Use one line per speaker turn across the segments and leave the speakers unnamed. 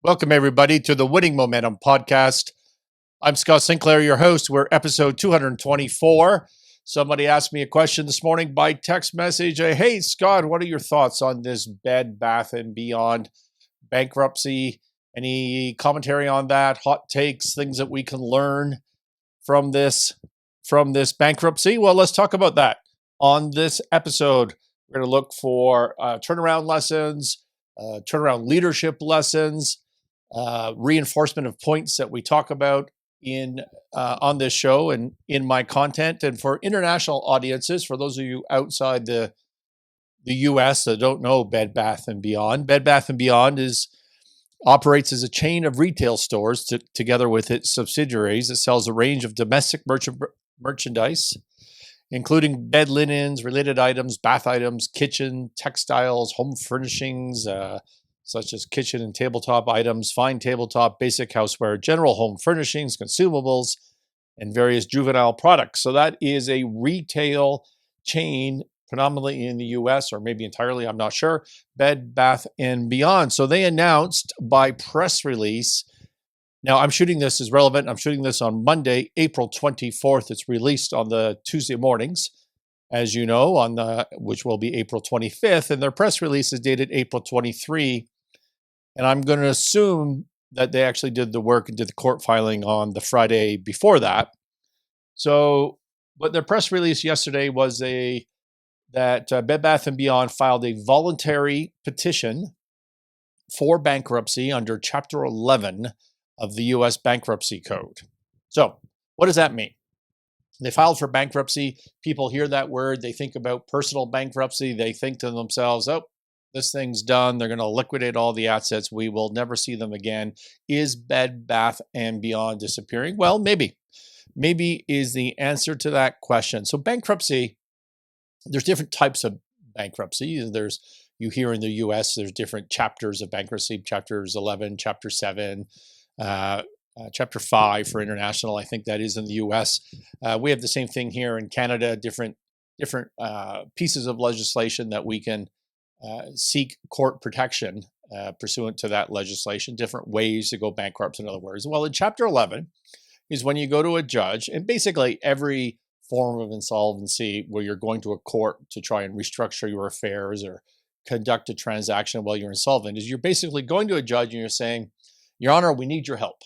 Welcome, everybody, to the Winning Momentum podcast. I'm Scott Sinclair, your host. We're episode 224. Somebody asked me a question this morning by text message. Hey, Scott, what are your thoughts on this Bed Bath Beyond bankruptcy? Any commentary on that? Hot takes, things that we can learn from this bankruptcy? Well, let's talk about that. On this episode, we're going to look for turnaround lessons, turnaround leadership lessons, reinforcement of points that we talk about in on this show and in my content. And for international audiences, for those of you outside the U.S. that don't know Bed Bath Beyond, Bed Bath Beyond operates as a chain of retail stores together with its subsidiaries. It sells a range of domestic merchandise, including bed linens, related items, bath items, kitchen, textiles, home furnishings, such as kitchen and tabletop items, fine tabletop, basic houseware, general home furnishings, consumables, and various juvenile products. So that is a retail chain, predominantly in the US or maybe entirely, I'm not sure, Bed Bath Beyond. So they announced by press release. Now, I'm shooting this as relevant. I'm shooting this on Monday, April 24th. It's released on the Tuesday mornings, as you know, which will be April 25th. And their press release is dated April 23. And I'm going to assume that they actually did the work and did the court filing on the Friday before that. So, but their press release yesterday was that Bed Bath & Beyond filed a voluntary petition for bankruptcy under Chapter 11 of the U.S. Bankruptcy Code. So, what does that mean? They filed for bankruptcy. People hear that word. They think about personal bankruptcy. They think to themselves, oh, this thing's done. They're going to liquidate all the assets. We will never see them again. Is Bed Bath & Beyond disappearing? Well, maybe. Maybe is the answer to that question. So bankruptcy, there's different types of bankruptcy. You hear in the U.S., there's different chapters of bankruptcy, chapters 11, chapter 7, chapter 5 for international. I think that is in the U.S. We have the same thing here in Canada, different pieces of legislation that we can seek court protection pursuant to that legislation, different ways to go bankrupt, in other words. Well, in Chapter 11 is when you go to a judge, and basically every form of insolvency where you're going to a court to try and restructure your affairs or conduct a transaction while you're insolvent, is you're basically going to a judge and you're saying, Your Honor, we need your help.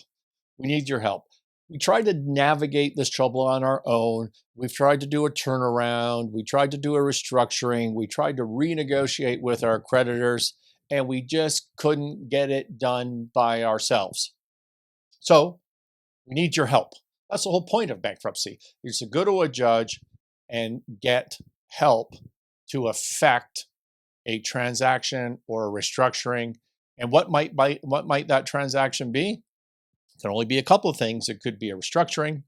We need your help. We tried to navigate this trouble on our own. We've tried to do a turnaround. We tried to do a restructuring. We tried to renegotiate with our creditors, and we just couldn't get it done by ourselves. So we need your help. That's the whole point of bankruptcy, is to go to a judge and get help to effect a transaction or a restructuring. And what might that transaction be? It can only be a couple of things. It could be a restructuring.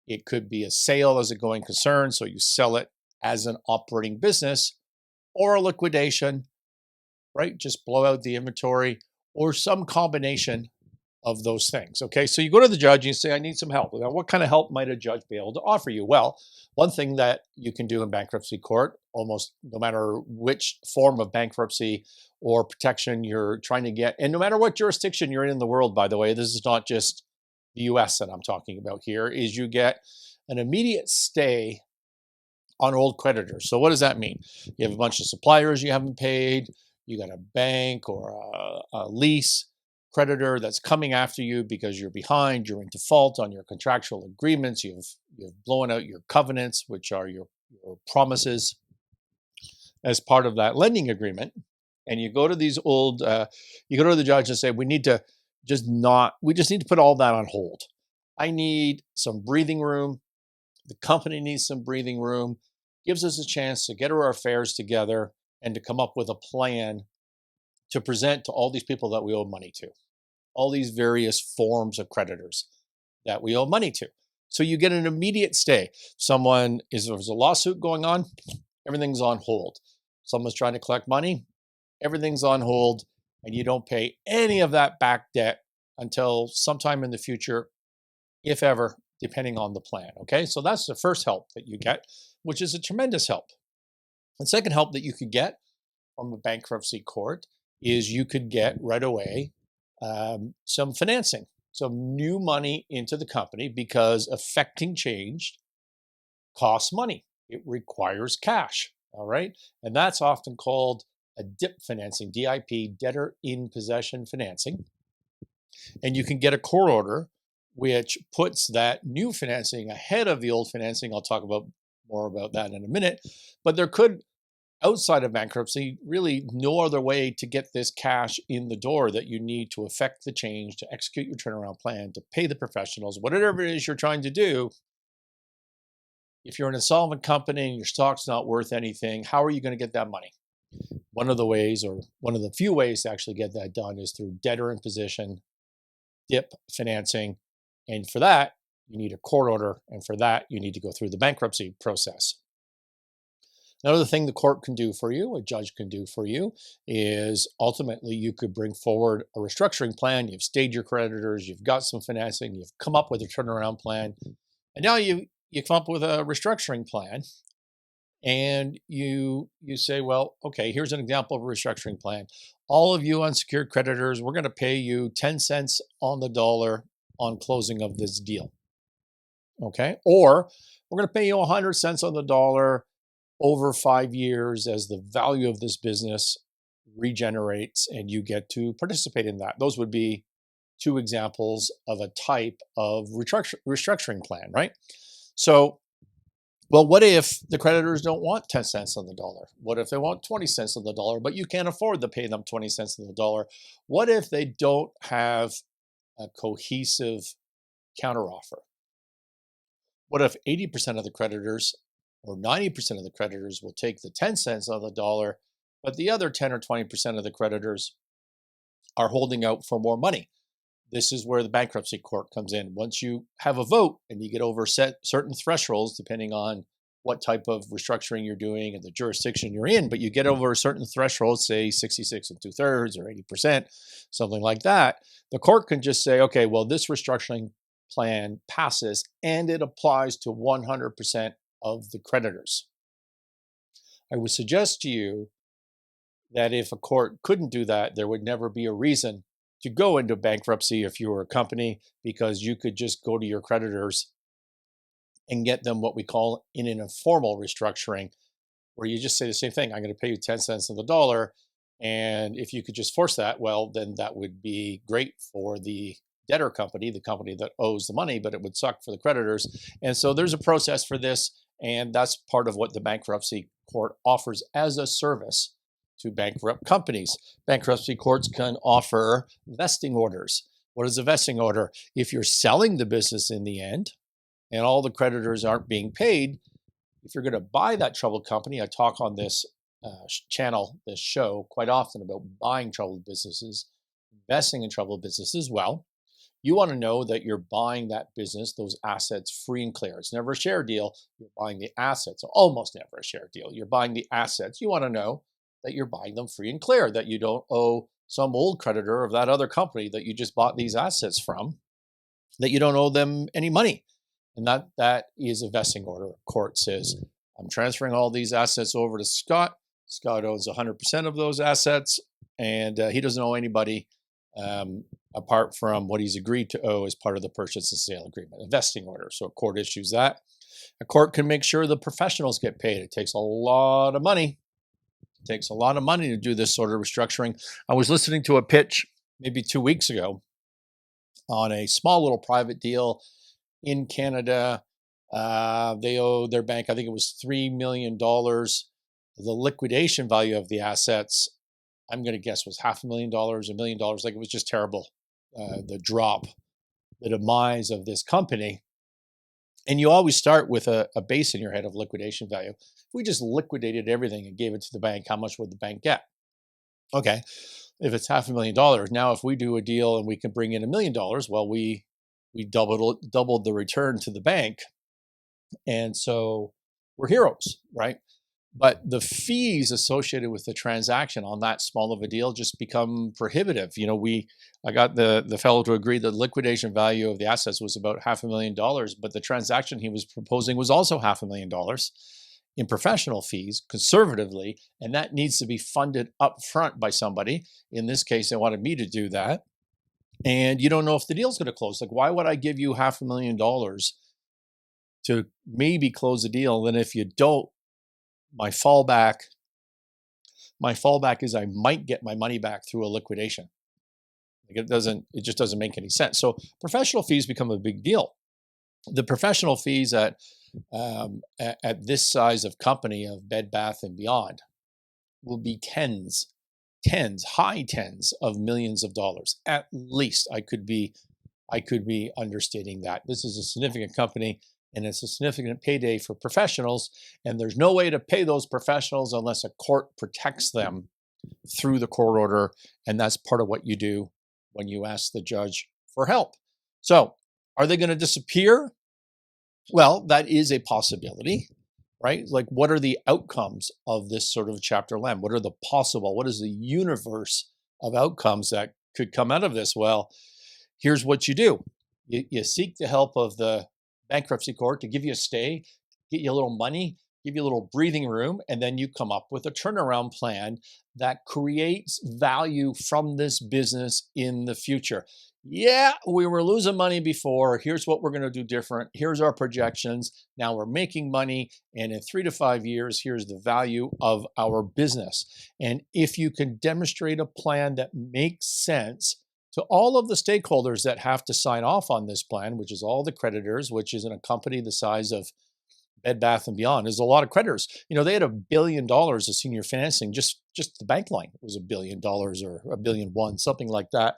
It could be a sale as a going concern, so you sell it as an operating business, or a liquidation, right? Just blow out the inventory, or some combination of those things. Okay, so you go to the judge and you say, I need some help. Now, what kind of help might a judge be able to offer you? Well, one thing that you can do in bankruptcy court, almost no matter which form of bankruptcy or protection you're trying to get, and no matter what jurisdiction you're in the world, by the way, this is not just the US that I'm talking about here, is you get an immediate stay on old creditors. So what does that mean? You have a bunch of suppliers you haven't paid, you got a bank or a lease creditor that's coming after you because you're behind, you're in default on your contractual agreements, you've blown out your covenants, which are your promises as part of that lending agreement. And you go to these you go to the judge and say, we just need to put all that on hold. I need some breathing room. The company needs some breathing room. Gives us a chance to get our affairs together and to come up with a plan to present to all these people that we owe money to, all these various forms of creditors that we owe money to. So you get an immediate stay. There's a lawsuit going on, everything's on hold. Someone's trying to collect money, everything's on hold, and you don't pay any of that back debt until sometime in the future, if ever, depending on the plan. Okay, so that's the first help that you get, which is a tremendous help. The second help that you could get from a bankruptcy court is you could get right away some financing, some new money into the company, because effecting change costs money. It requires cash. All right. And that's often called a DIP financing, DIP, debtor in possession financing. And you can get a court order which puts that new financing ahead of the old financing. I'll talk about more about that in a minute. But there could, outside of bankruptcy, really no other way to get this cash in the door that you need to effect the change, to execute your turnaround plan, to pay the professionals, whatever it is you're trying to do. If you're an insolvent company and your stock's not worth anything, how are you going to get that money? One of the ways, or one of the few ways to actually get that done, is through debtor in possession, DIP financing. And for that, you need a court order. And for that, you need to go through the bankruptcy process. Another thing the court can do for you, a judge can do for you, is ultimately you could bring forward a restructuring plan. You've stayed your creditors, you've got some financing, you've come up with a turnaround plan, and now you come up with a restructuring plan, and you say, well, okay, here's an example of a restructuring plan. All of you unsecured creditors, we're going to pay you 10 cents on the dollar on closing of this deal. Okay? Or we're going to pay you 100 cents on the dollar over 5 years as the value of this business regenerates and you get to participate in that. Those would be two examples of a type of restructuring plan, right? So, well, what if the creditors don't want 10 cents on the dollar? What if they want 20 cents on the dollar, but you can't afford to pay them 20 cents on the dollar? What if they don't have a cohesive counteroffer? What if 80% of the creditors or 90% of the creditors will take the 10 cents on the dollar, but the other 10 or 20% of the creditors are holding out for more money? This is where the bankruptcy court comes in. Once you have a vote and you get over certain thresholds, depending on what type of restructuring you're doing and the jurisdiction you're in, but you get over a certain threshold, say 66 2/3 or 80%, something like that, the court can just say, okay, well, this restructuring plan passes and it applies to 100% of the creditors. I would suggest to you that if a court couldn't do that, there would never be a reason to go into bankruptcy if you were a company, because you could just go to your creditors and get them what we call in an informal restructuring, where you just say the same thing. I'm going to pay you 10 cents on the dollar. And if you could just force that, well, then that would be great for the debtor company, the company that owes the money, but it would suck for the creditors. And so there's a process for this. And that's part of what the bankruptcy court offers as a service to bankrupt companies. Bankruptcy courts can offer vesting orders. What is a vesting order? If you're selling the business in the end and all the creditors aren't being paid, if you're going to buy that troubled company, I talk on this channel, this show, quite often about buying troubled businesses, investing in troubled businesses. Well, you want to know that you're buying that business, those assets, free and clear. It's never a share deal. You're buying the assets, almost never a share deal. You're buying the assets. You want to know that you're buying them free and clear, that you don't owe some old creditor of that other company that you just bought these assets from, that you don't owe them any money. And that is a vesting order. Court says, I'm transferring all these assets over to Scott. Scott owns 100% of those assets, and he doesn't owe anybody apart from what he's agreed to owe as part of the purchase and sale agreement, a vesting order. So a court issues that. A court can make sure the professionals get paid. It takes a lot of money. It takes a lot of money to do this sort of restructuring. I was listening to a pitch maybe 2 weeks ago on a small little private deal in Canada. They owe their bank, I think it was $3 million. The liquidation value of the assets, I'm going to guess, was $500,000, $1 million. Like, it was just terrible. The drop, the demise of this company. And you always start with a base in your head of liquidation value. If we just liquidated everything and gave it to the bank, how much would the bank get? Okay, if it's $500,000, now if we do a deal and we can bring in $1 million, well, we doubled the return to the bank. And so we're heroes, right? But the fees associated with the transaction on that small of a deal just become prohibitive. I got the fellow to agree that the liquidation value of the assets was about $500,000, but the transaction he was proposing was also $500,000 in professional fees, conservatively, and that needs to be funded up front by somebody. In this case, they wanted me to do that. and you don't know if the deal's going to close. Like, why would I give you $500,000 to maybe close the deal? Then if you don't, my fallback is I might get my money back through a liquidation. Like, it just doesn't make any sense. So professional fees become a big deal. The professional fees at this size of company of Bed Bath and Beyond will be high tens of millions of dollars. At least I could be understating that. This is a significant company, and it's a significant payday for professionals, and there's no way to pay those professionals unless a court protects them through the court order, and that's part of what you do when you ask the judge for help. So, are they going to disappear? Well, that is a possibility, right? Like, what are the outcomes of this sort of Chapter 11? What is the universe of outcomes that could come out of this? Well, here's what you do. You seek the help of the bankruptcy court to give you a stay, get you a little money, give you a little breathing room, and then you come up with a turnaround plan that creates value from this business in the future. Yeah, we were losing money before. Here's what we're going to do different. Here's our projections. Now we're making money. And in 3 to 5 years, here's the value of our business. And if you can demonstrate a plan that makes sense to all of the stakeholders that have to sign off on this plan, which is all the creditors, which is in a company the size of Bed Bath and Beyond, is a lot of creditors. They had $1 billion of senior financing. Just the bank line was $1 billion or $1.1 billion, something like that.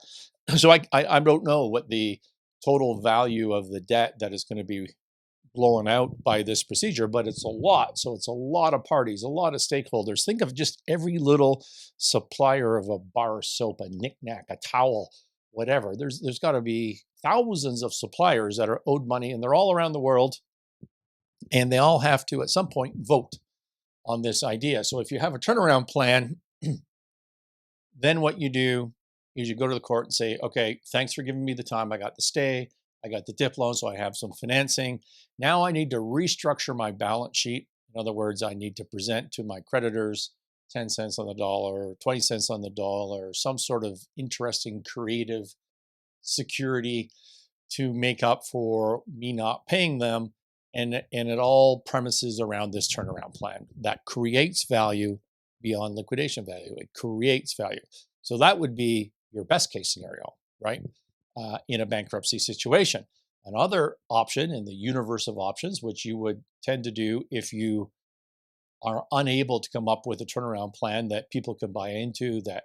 So I don't know what the total value of the debt that is going to be blown out by this procedure, but it's a lot. So it's a lot of parties, a lot of stakeholders. Think of just every little supplier of a bar of soap, a knickknack, a towel, whatever. There's got to be thousands of suppliers that are owed money, and they're all around the world, and they all have to at some point vote on this idea. So if you have a turnaround plan, then what you do is you go to the court and say, okay, thanks for giving me the time. I got the stay, I got the DIP loan, so I have some financing. Now I need to restructure my balance sheet. In other words, I need to present to my creditors 10 cents on the dollar, 20 cents on the dollar, some sort of interesting, creative security to make up for me not paying them. And it all premises around this turnaround plan that creates value beyond liquidation value. It creates value. So that would be your best case scenario, right? In a bankruptcy situation. Another option in the universe of options, which you would tend to do if you are unable to come up with a turnaround plan that people can buy into, that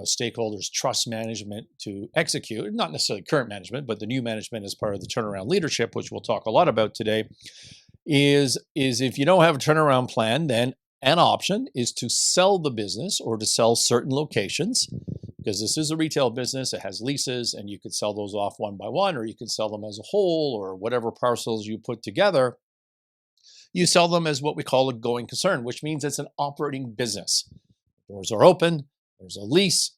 stakeholders trust management to execute, not necessarily current management, but the new management as part of the turnaround leadership, which we'll talk a lot about today, is if you don't have a turnaround plan, then an option is to sell the business or to sell certain locations, because this is a retail business. It has leases, and you could sell those off one by one, or you can sell them as a whole, or whatever parcels you put together. You sell them as what we call a going concern, which means it's an operating business. Doors are open, there's a lease,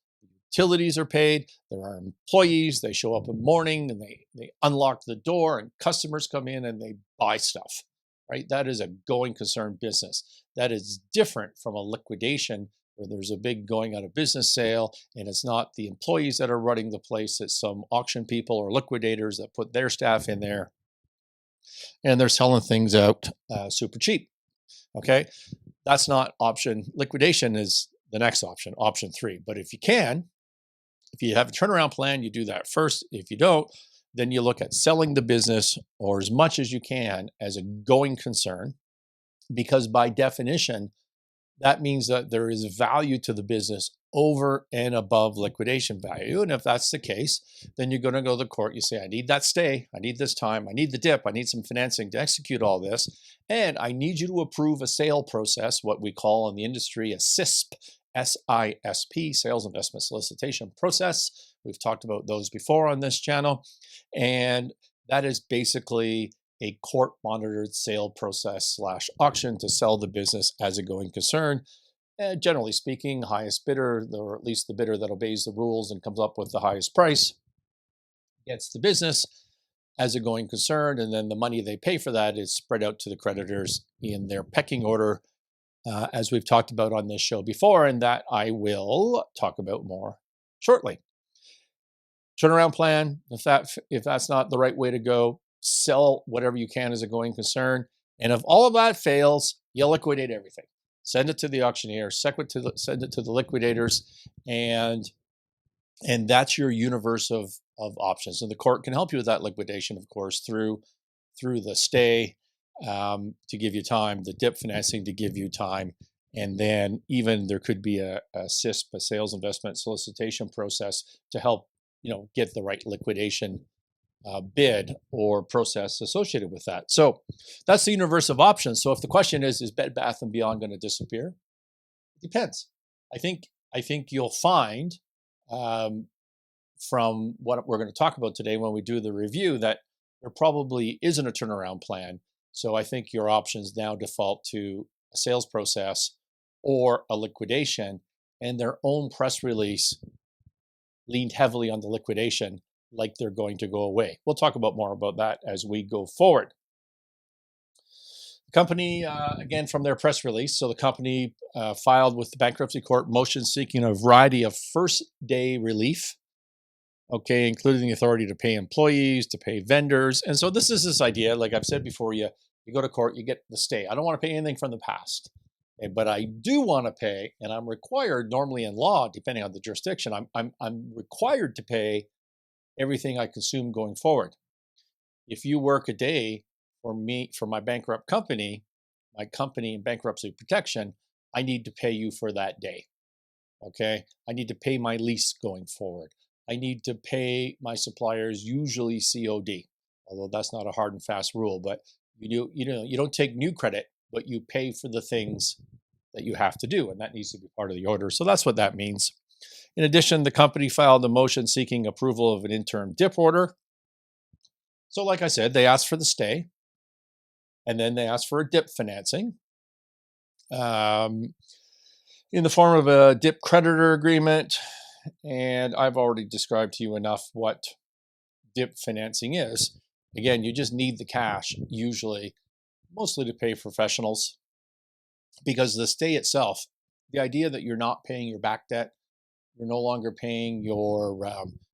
utilities are paid, there are employees, they show up in the morning and they unlock the door, and customers come in and they buy stuff, right? That is a going concern business. That is different from a liquidation where there's a big going out of business sale, and it's not the employees that are running the place, it's some auction people or liquidators that put their staff in there, and they're selling things out super cheap, okay? That's not option. Liquidation is the next option, option 3. But if you have a turnaround plan, you do that first. If you don't, then you look at selling the business, or as much as you can, as a going concern, because by definition, that means that there is value to the business over and above liquidation value. And if that's the case, then you're going to go to the court. You say, I need that stay. I need this time. I need the DIP. I need some financing to execute all this. And I need you to approve a sale process, what we call in the industry a SISP, SISP, Sales Investment Solicitation Process. We've talked about those before on this channel. And that is basically a court-monitored sale process / auction to sell the business as a going concern. Generally speaking, highest bidder, or at least the bidder that obeys the rules and comes up with the highest price, gets the business as a going concern, and then the money they pay for that is spread out to the creditors in their pecking order, as we've talked about on this show before, and that I will talk about more shortly. Turnaround plan, if that's not the right way to go, sell whatever you can as a going concern. And if all of that fails, you liquidate everything. Send it to the auctioneer, send it to the liquidators, and that's your universe of options. And the court can help you with that liquidation, of course, through the stay to give you time, the DIP financing to give you time, and then even there could be a SISP, a sales investment solicitation process, to help get the right liquidation bid or process associated with that. So that's the universe of options. So if the question is Bed Bath and Beyond going to disappear? It depends. I think you'll find from what we're going to talk about today when we do the review that there probably isn't a turnaround plan. So I think your options now default to a sales process or a liquidation, and their own press release leaned heavily on the liquidation, like they're going to go away. We'll talk about more about that as we go forward. The company, again, from their press release, so the company filed with the bankruptcy court motion seeking a variety of first-day relief, okay, including the authority to pay employees, to pay vendors. And so this is this idea, like I've said before, you go to court, you get the stay. I don't want to pay anything from the past, okay, but I do want to pay, and I'm required, normally in law, depending on the jurisdiction, I'm required to pay everything I consume going forward. If you work a day for me, for my bankrupt company, my company in bankruptcy protection, I need to pay you for that day, okay? I need to pay my lease going forward. I need to pay my suppliers, usually COD, although that's not a hard and fast rule, but you don't take new credit, but you pay for the things that you have to do, and that needs to be part of the order. So that's what that means. In addition, the company filed a motion seeking approval of an interim DIP order. So like I said, they asked for the stay, and then they asked for a DIP financing in the form of a DIP creditor agreement. And I've already described to you enough what DIP financing is. Again, you just need the cash, usually, mostly to pay professionals, because the stay itself, the idea that you're not paying your back debt, you're no longer paying your,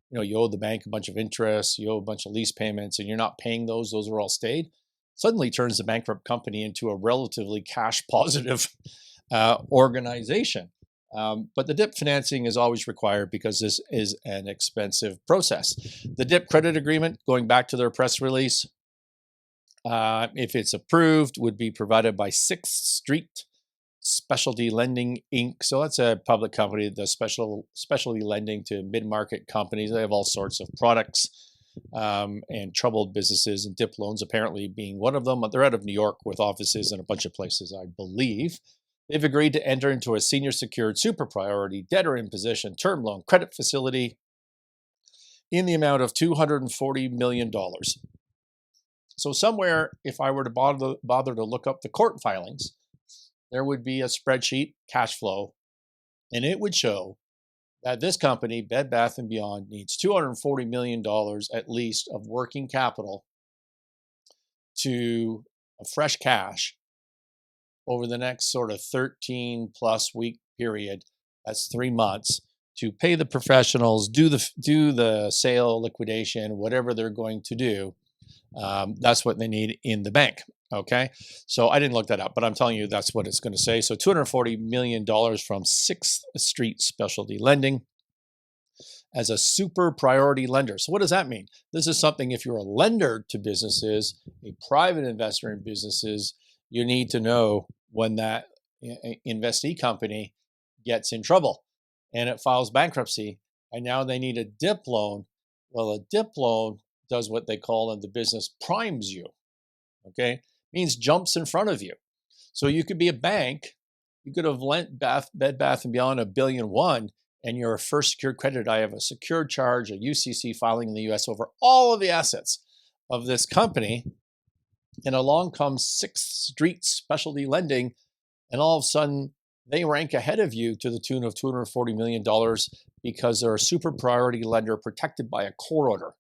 you owe the bank a bunch of interest, you owe a bunch of lease payments, and you're not paying those are all stayed, suddenly turns the bankrupt company into a relatively cash positive organization. But the DIP financing is always required because this is an expensive process. The DIP credit agreement, going back to their press release, if it's approved, would be provided by 6th Street Specialty Lending Inc. So that's a public company, the specialty lending to mid-market companies. They have all sorts of products and troubled businesses, and DIP loans apparently being one of them. They're out of New York with offices in a bunch of places, I believe. They've agreed to enter into a senior secured super priority debtor in possession term loan credit facility in the amount of $240 million. So somewhere, if I were to bother to look up the court filings, there would be a spreadsheet, cash flow, and it would show that this company, Bed Bath & Beyond, needs $240 million at least of working capital to fresh cash over the next sort of 13 plus week period. That's 3 months to pay the professionals, do the sale, liquidation, whatever they're going to do. That's what they need in the bank. Okay, so I didn't look that up, but I'm telling you that's what it's going to say. So $240 million from 6th Street Specialty Lending as a super priority lender. So what does that mean? This is something, if you're a lender to businesses, a private investor in businesses, you need to know when that investee company gets in trouble and it files bankruptcy, and now they need a DIP loan. Well, a DIP loan does what they call in the business primes you. Okay, means jumps in front of you. So you could be a bank, you could have lent Bed Bath & Beyond $1.1 billion, and you're a first secured creditor. I have a secured charge, a UCC filing in the US over all of the assets of this company. And along comes 6th Street Specialty Lending, and all of a sudden they rank ahead of you to the tune of $240 million because they're a super priority lender protected by a court order.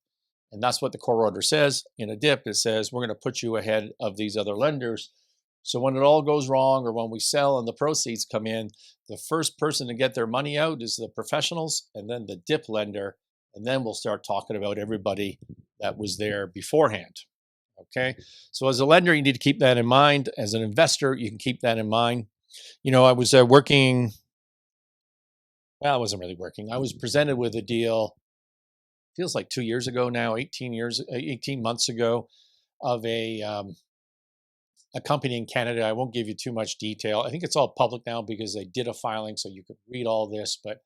And that's what the court order says. In a DIP, it says, we're going to put you ahead of these other lenders. So when it all goes wrong, or when we sell and the proceeds come in, the first person to get their money out is the professionals, and then the DIP lender, and then we'll start talking about everybody that was there beforehand. Okay, so as a lender, you need to keep that in mind. As an investor, you can keep that in mind. I was working. Well, I wasn't really working. I was presented with a deal. Feels like 2 years ago now, 18 months ago, of a company in Canada. I won't give you too much detail. I think it's all public now because they did a filing, so you could read all this, but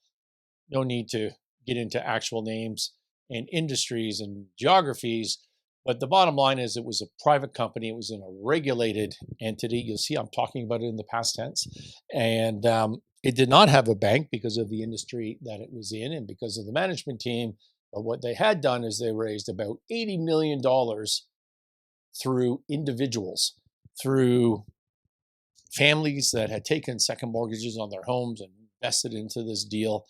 no need to get into actual names and industries and geographies. But the bottom line is it was a private company. It was in a regulated entity. You'll see I'm talking about it in the past tense. And it did not have a bank because of the industry that it was in and because of the management team. But what they had done is they raised about $80 million through individuals, through families that had taken second mortgages on their homes and invested into this deal.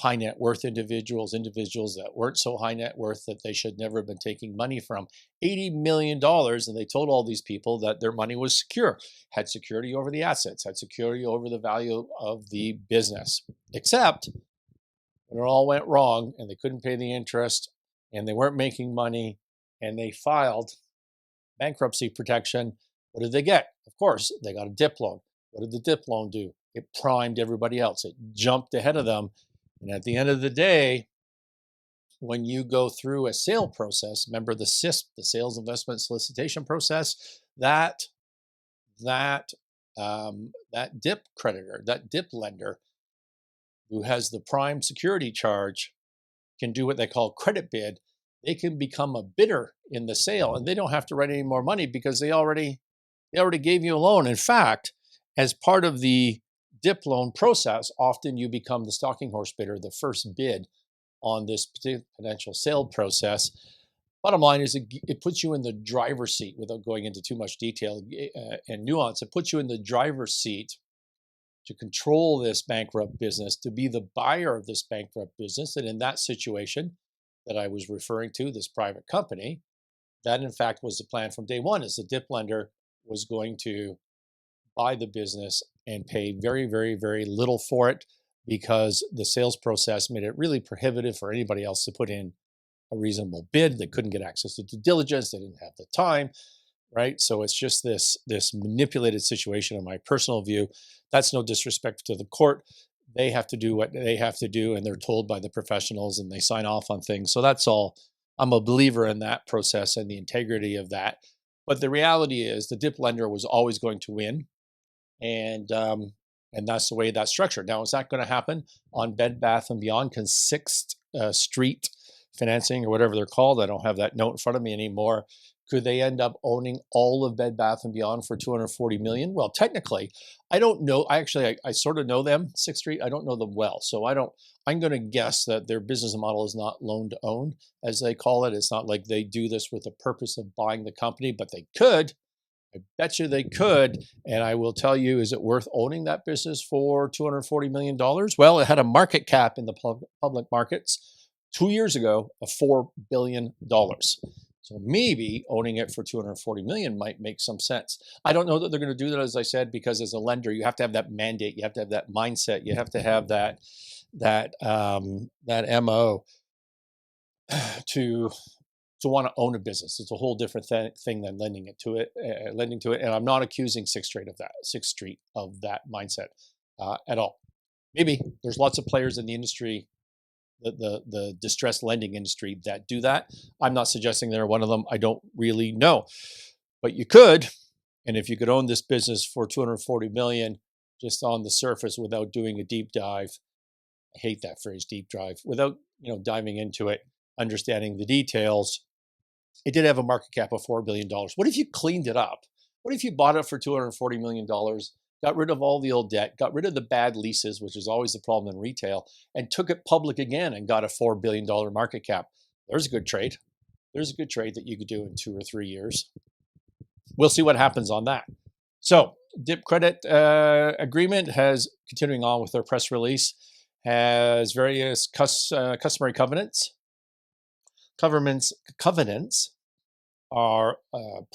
High net worth individuals that weren't so high net worth that they should never have been taking money from. $80 million. And they told all these people that their money was secure, had security over the assets, had security over the value of the business. Except when it all went wrong and they couldn't pay the interest and they weren't making money and they filed bankruptcy protection, what did they get? Of course, they got a DIP loan. What did the DIP loan do? It primed everybody else. It jumped ahead of them. And at the end of the day, when you go through a sale process, remember the SISP, the sales investment solicitation process, that DIP creditor, that DIP lender who has the prime security charge can do what they call credit bid. They can become a bidder in the sale and they don't have to write any more money because they already gave you a loan. In fact, as part of the DIP loan process, often you become the stalking horse bidder, the first bid on this potential sale process. Bottom line is it puts you in the driver's seat without going into too much detail and nuance. It puts you in the driver's seat to control this bankrupt business, to be the buyer of this bankrupt business. And in that situation that I was referring to, this private company, that in fact was the plan from day one, is the DIP lender was going to buy the business and pay very, very, very little for it because the sales process made it really prohibitive for anybody else to put in a reasonable bid. They couldn't get access to due diligence. They didn't have the time, right? So it's just this manipulated situation in my personal view. That's no disrespect to the court. They have to do what they have to do, and they're told by the professionals, and they sign off on things. So that's all. I'm a believer in that process and the integrity of that. But the reality is the DIP lender was always going to win. And that's the way that's structured. Now, is that going to happen on Bed Bath and Beyond? Can Sixth Street Financing or whatever they're called, I don't have that note in front of me anymore, could they end up owning all of Bed Bath and Beyond for $240 million? Well, technically, I don't know. I sort of know them, Sixth Street. I don't know them well. So I'm going to guess that their business model is not loan to own, as they call it. It's not like they do this with the purpose of buying the company, but they could. I bet you they could. And I will tell you, is it worth owning that business for $240 million? Well, it had a market cap in the public markets 2 years ago of $4 billion. So maybe owning it for $240 million might make some sense. I don't know that they're going to do that, as I said, because as a lender, you have to have that mandate, you have to have that mindset, you have to have that MO to want to own a business. It's a whole different thing than lending to it. And I'm not accusing Sixth Street of that mindset at all. Maybe there's lots of players in the industry, the distressed lending industry, that do that. I'm not suggesting they're one of them. I don't really know, but you could. And if you could own this business for $240 million just on the surface without doing a deep dive, I hate that phrase, deep dive, without diving into it, understanding the details. It did have a market cap of $4 billion. What if you cleaned it up? What if you bought it for $240 million, got rid of all the old debt, got rid of the bad leases, which is always the problem in retail, and took it public again and got a $4 billion market cap? There's a good trade. There's a good trade that you could do in 2 or 3 years. We'll see what happens on that. So DIP credit agreement has, continuing on with their press release, has various customary covenants. Covenants are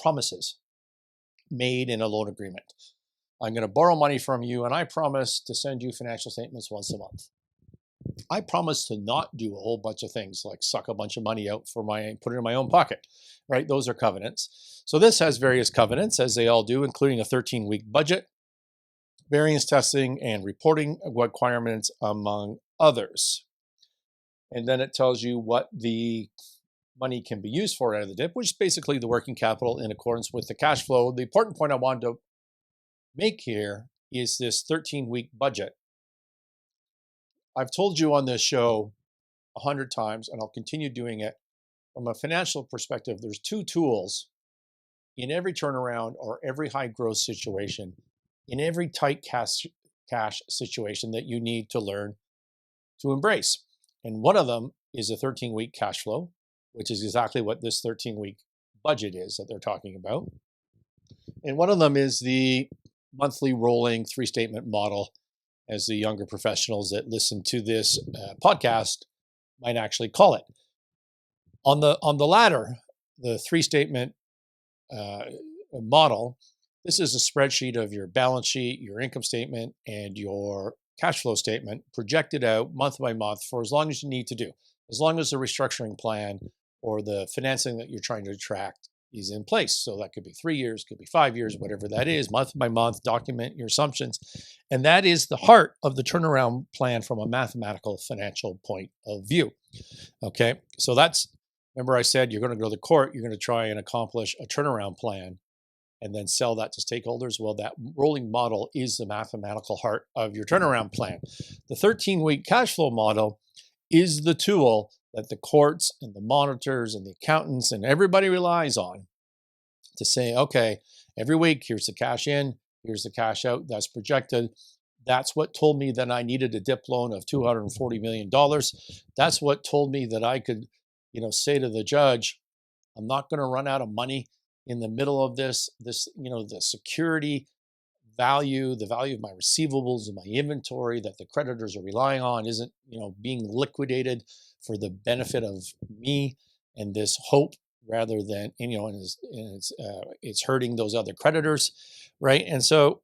promises made in a loan agreement. I'm going to borrow money from you, and I promise to send you financial statements once a month. I promise to not do a whole bunch of things like suck a bunch of money out put it in my own pocket, right? Those are covenants. So this has various covenants, as they all do, including a 13-week budget, variance testing, and reporting requirements, among others. And then it tells you what the money can be used for out of the DIP, which is basically the working capital in accordance with the cash flow. The important point I wanted to make here is this 13-week budget. I've told you on this show 100 times, and I'll continue doing it. From a financial perspective, there's two tools in every turnaround or every high growth situation, in every tight cash situation that you need to learn to embrace. And one of them is a 13-week cash flow, which is exactly what this 13-week budget is that they're talking about. And one of them is the monthly rolling three-statement model, as the younger professionals that listen to this podcast might actually call it. On the latter, the three-statement model, this is a spreadsheet of your balance sheet, your income statement, and your cash flow statement projected out month by month for as long as you need to do, as long as the restructuring plan or the financing that you're trying to attract is in place. So that could be 3 years, could be 5 years, whatever that is, month by month, document your assumptions. And that is the heart of the turnaround plan from a mathematical financial point of view. Okay, so remember I said you're going to go to the court, you're going to try and accomplish a turnaround plan and then sell that to stakeholders. Well, that rolling model is the mathematical heart of your turnaround plan. The 13-week cash flow model is the tool that the courts and the monitors and the accountants and everybody relies on to say, okay, every week, here's the cash in, here's the cash out, that's projected. That's what told me that I needed a DIP loan of $240 million. That's what told me that I could, say to the judge, I'm not going to run out of money in the middle of this, the security value, the value of my receivables and my inventory that the creditors are relying on isn't, being liquidated for the benefit of me and this hope rather than, it's hurting those other creditors, right? And so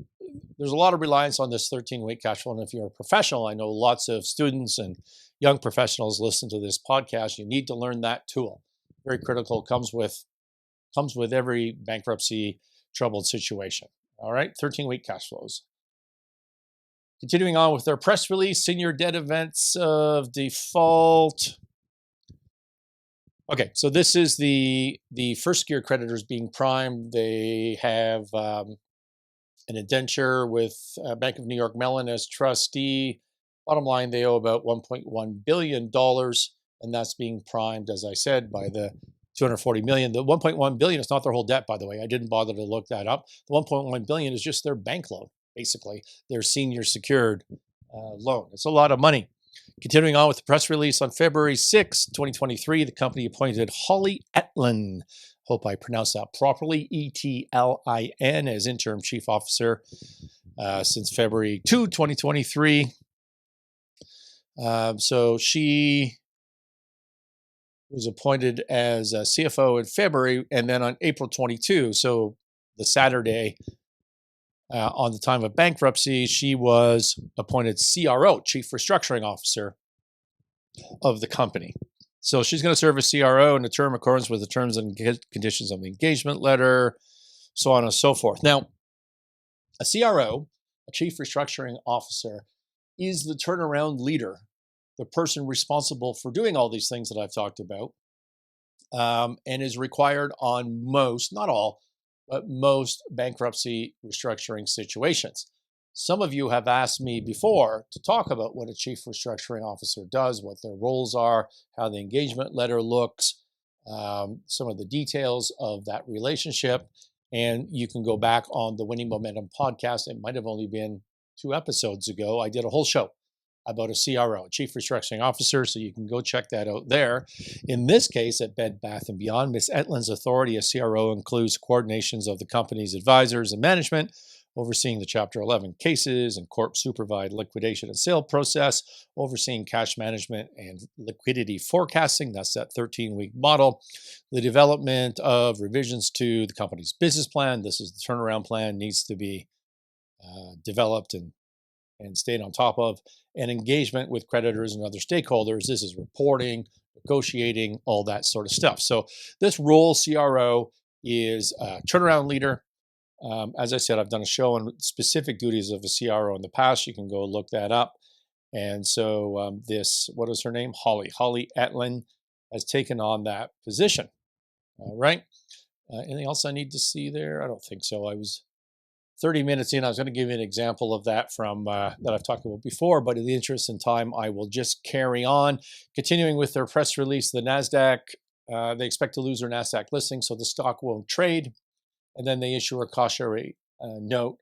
there's a lot of reliance on this 13-week cash flow. And if you're a professional, I know lots of students and young professionals listen to this podcast. You need to learn that tool. Very critical. Comes with every bankruptcy troubled situation. All right, 13-week cash flows. Continuing on with their press release, senior debt events of default. Okay, so this is the first gear creditors being primed. They have an indenture with Bank of New York Mellon as trustee. Bottom line, they owe about $1.1 billion, and that's being primed, as I said, by the $240 million. The $1.1 billion is not their whole debt, by the way. I didn't bother to look that up. The $1.1 billion is just their bank loan, basically, their senior secured loan. It's a lot of money. Continuing on with the press release, on February 6, 2023, the company appointed Holly Etlin, hope I pronounced that properly, Etlin, as interim chief officer since February 2, 2023. So she was appointed as a CFO in February, and then on April 22, so the Saturday on the time of bankruptcy, she was appointed CRO, Chief Restructuring Officer of the company. So she's going to serve as CRO in the term accordance with the terms and conditions of the engagement letter, so on and so forth. Now, a CRO, a Chief Restructuring Officer, is the turnaround leader, the person responsible for doing all these things that I've talked about, and is required on most, not all, but most bankruptcy restructuring situations. Some of you have asked me before to talk about what a chief restructuring officer does, what their roles are, how the engagement letter looks, some of the details of that relationship. And you can go back on the Winning Momentum podcast. It might have only been 2 episodes ago. I did a whole show about a CRO, Chief Restructuring Officer, so you can go check that out there. In this case, at Bed Bath Beyond, Ms. Etlin's authority as CRO includes coordinations of the company's advisors and management, overseeing the Chapter 11 cases and court-supervised liquidation and sale process, overseeing cash management and liquidity forecasting, that's that 13-week model, the development of revisions to the company's business plan, this is the turnaround plan, needs to be developed and and staying on top of, and engagement with creditors and other stakeholders. This is reporting, negotiating, all that sort of stuff. So this role, CRO, is a turnaround leader. As I said, I've done a show on specific duties of a CRO in the past. You can go look that up. And so what is her name? Holly Etlin has taken on that position. All right. Anything else I need to see there? I don't think so. I was 30 minutes in. I was going to give you an example of that from that I've talked about before, but in the interest in time, I will just carry on. Continuing with their press release, the NASDAQ, they expect to lose their NASDAQ listing, so the stock won't trade. And then they issue a cautionary note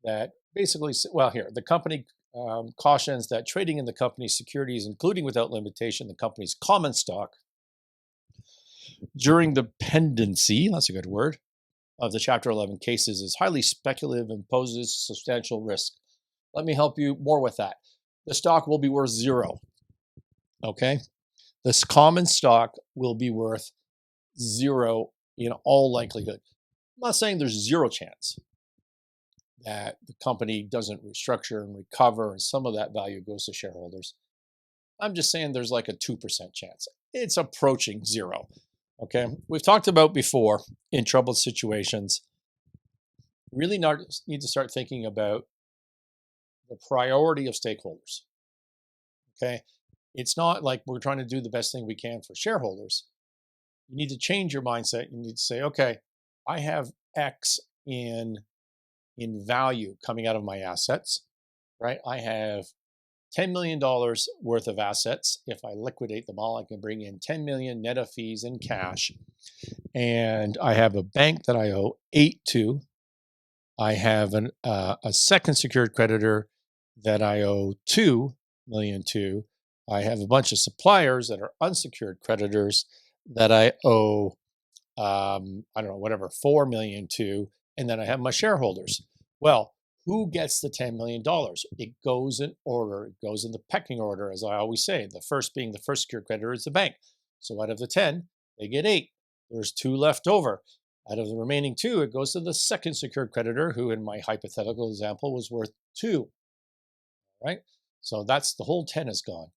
that basically, well, here, the company cautions that trading in the company's securities, including without limitation, the company's common stock, during the pendency, that's a good word, of the Chapter 11 cases is highly speculative and poses substantial risk. Let me help you more with that. The stock will be worth zero, okay? This common stock will be worth zero in all likelihood. I'm not saying there's zero chance that the company doesn't restructure and recover and some of that value goes to shareholders. I'm just saying there's like a 2% chance. It's approaching zero. Okay, we've talked about before in troubled situations, really need to start thinking about the priority of stakeholders. Okay, it's not like we're trying to do the best thing we can for shareholders. You need to change your mindset. You need to say, okay, I have X in value coming out of my assets, right? I have $10 million worth of assets. If I liquidate them all, I can bring in 10 million net of fees in cash. And I have a bank that I owe 8 to. I have a second secured creditor that I owe 2 million to. I have a bunch of suppliers that are unsecured creditors that I owe, I don't know, whatever, 4 million to. And then I have my shareholders. Well, who gets the $10 million? It goes in order. It goes in the pecking order, as I always say. The first being the first secured creditor is the bank. So out of the 10, they get 8. There's 2 left over. Out of the remaining 2, it goes to the second secured creditor, who in my hypothetical example was worth 2. Right? So that's the whole 10 is gone.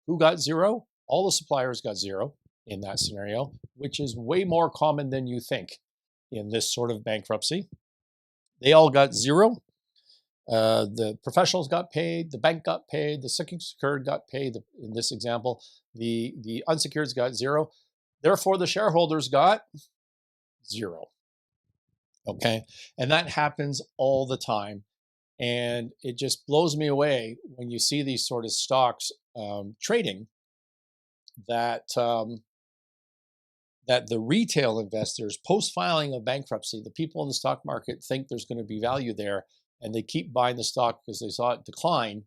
Who got 0? All the suppliers got 0 in that scenario, which is way more common than you think in this sort of bankruptcy. They all got 0. The professionals got paid, the bank got paid, the second secured got paid. In this example, the unsecureds got 0. Therefore, the shareholders got 0. Okay, and that happens all the time, and it just blows me away when you see these sort of stocks trading that that the retail investors, post filing of bankruptcy, the people in the stock market think there's going to be value there. And they keep buying the stock because they saw it decline.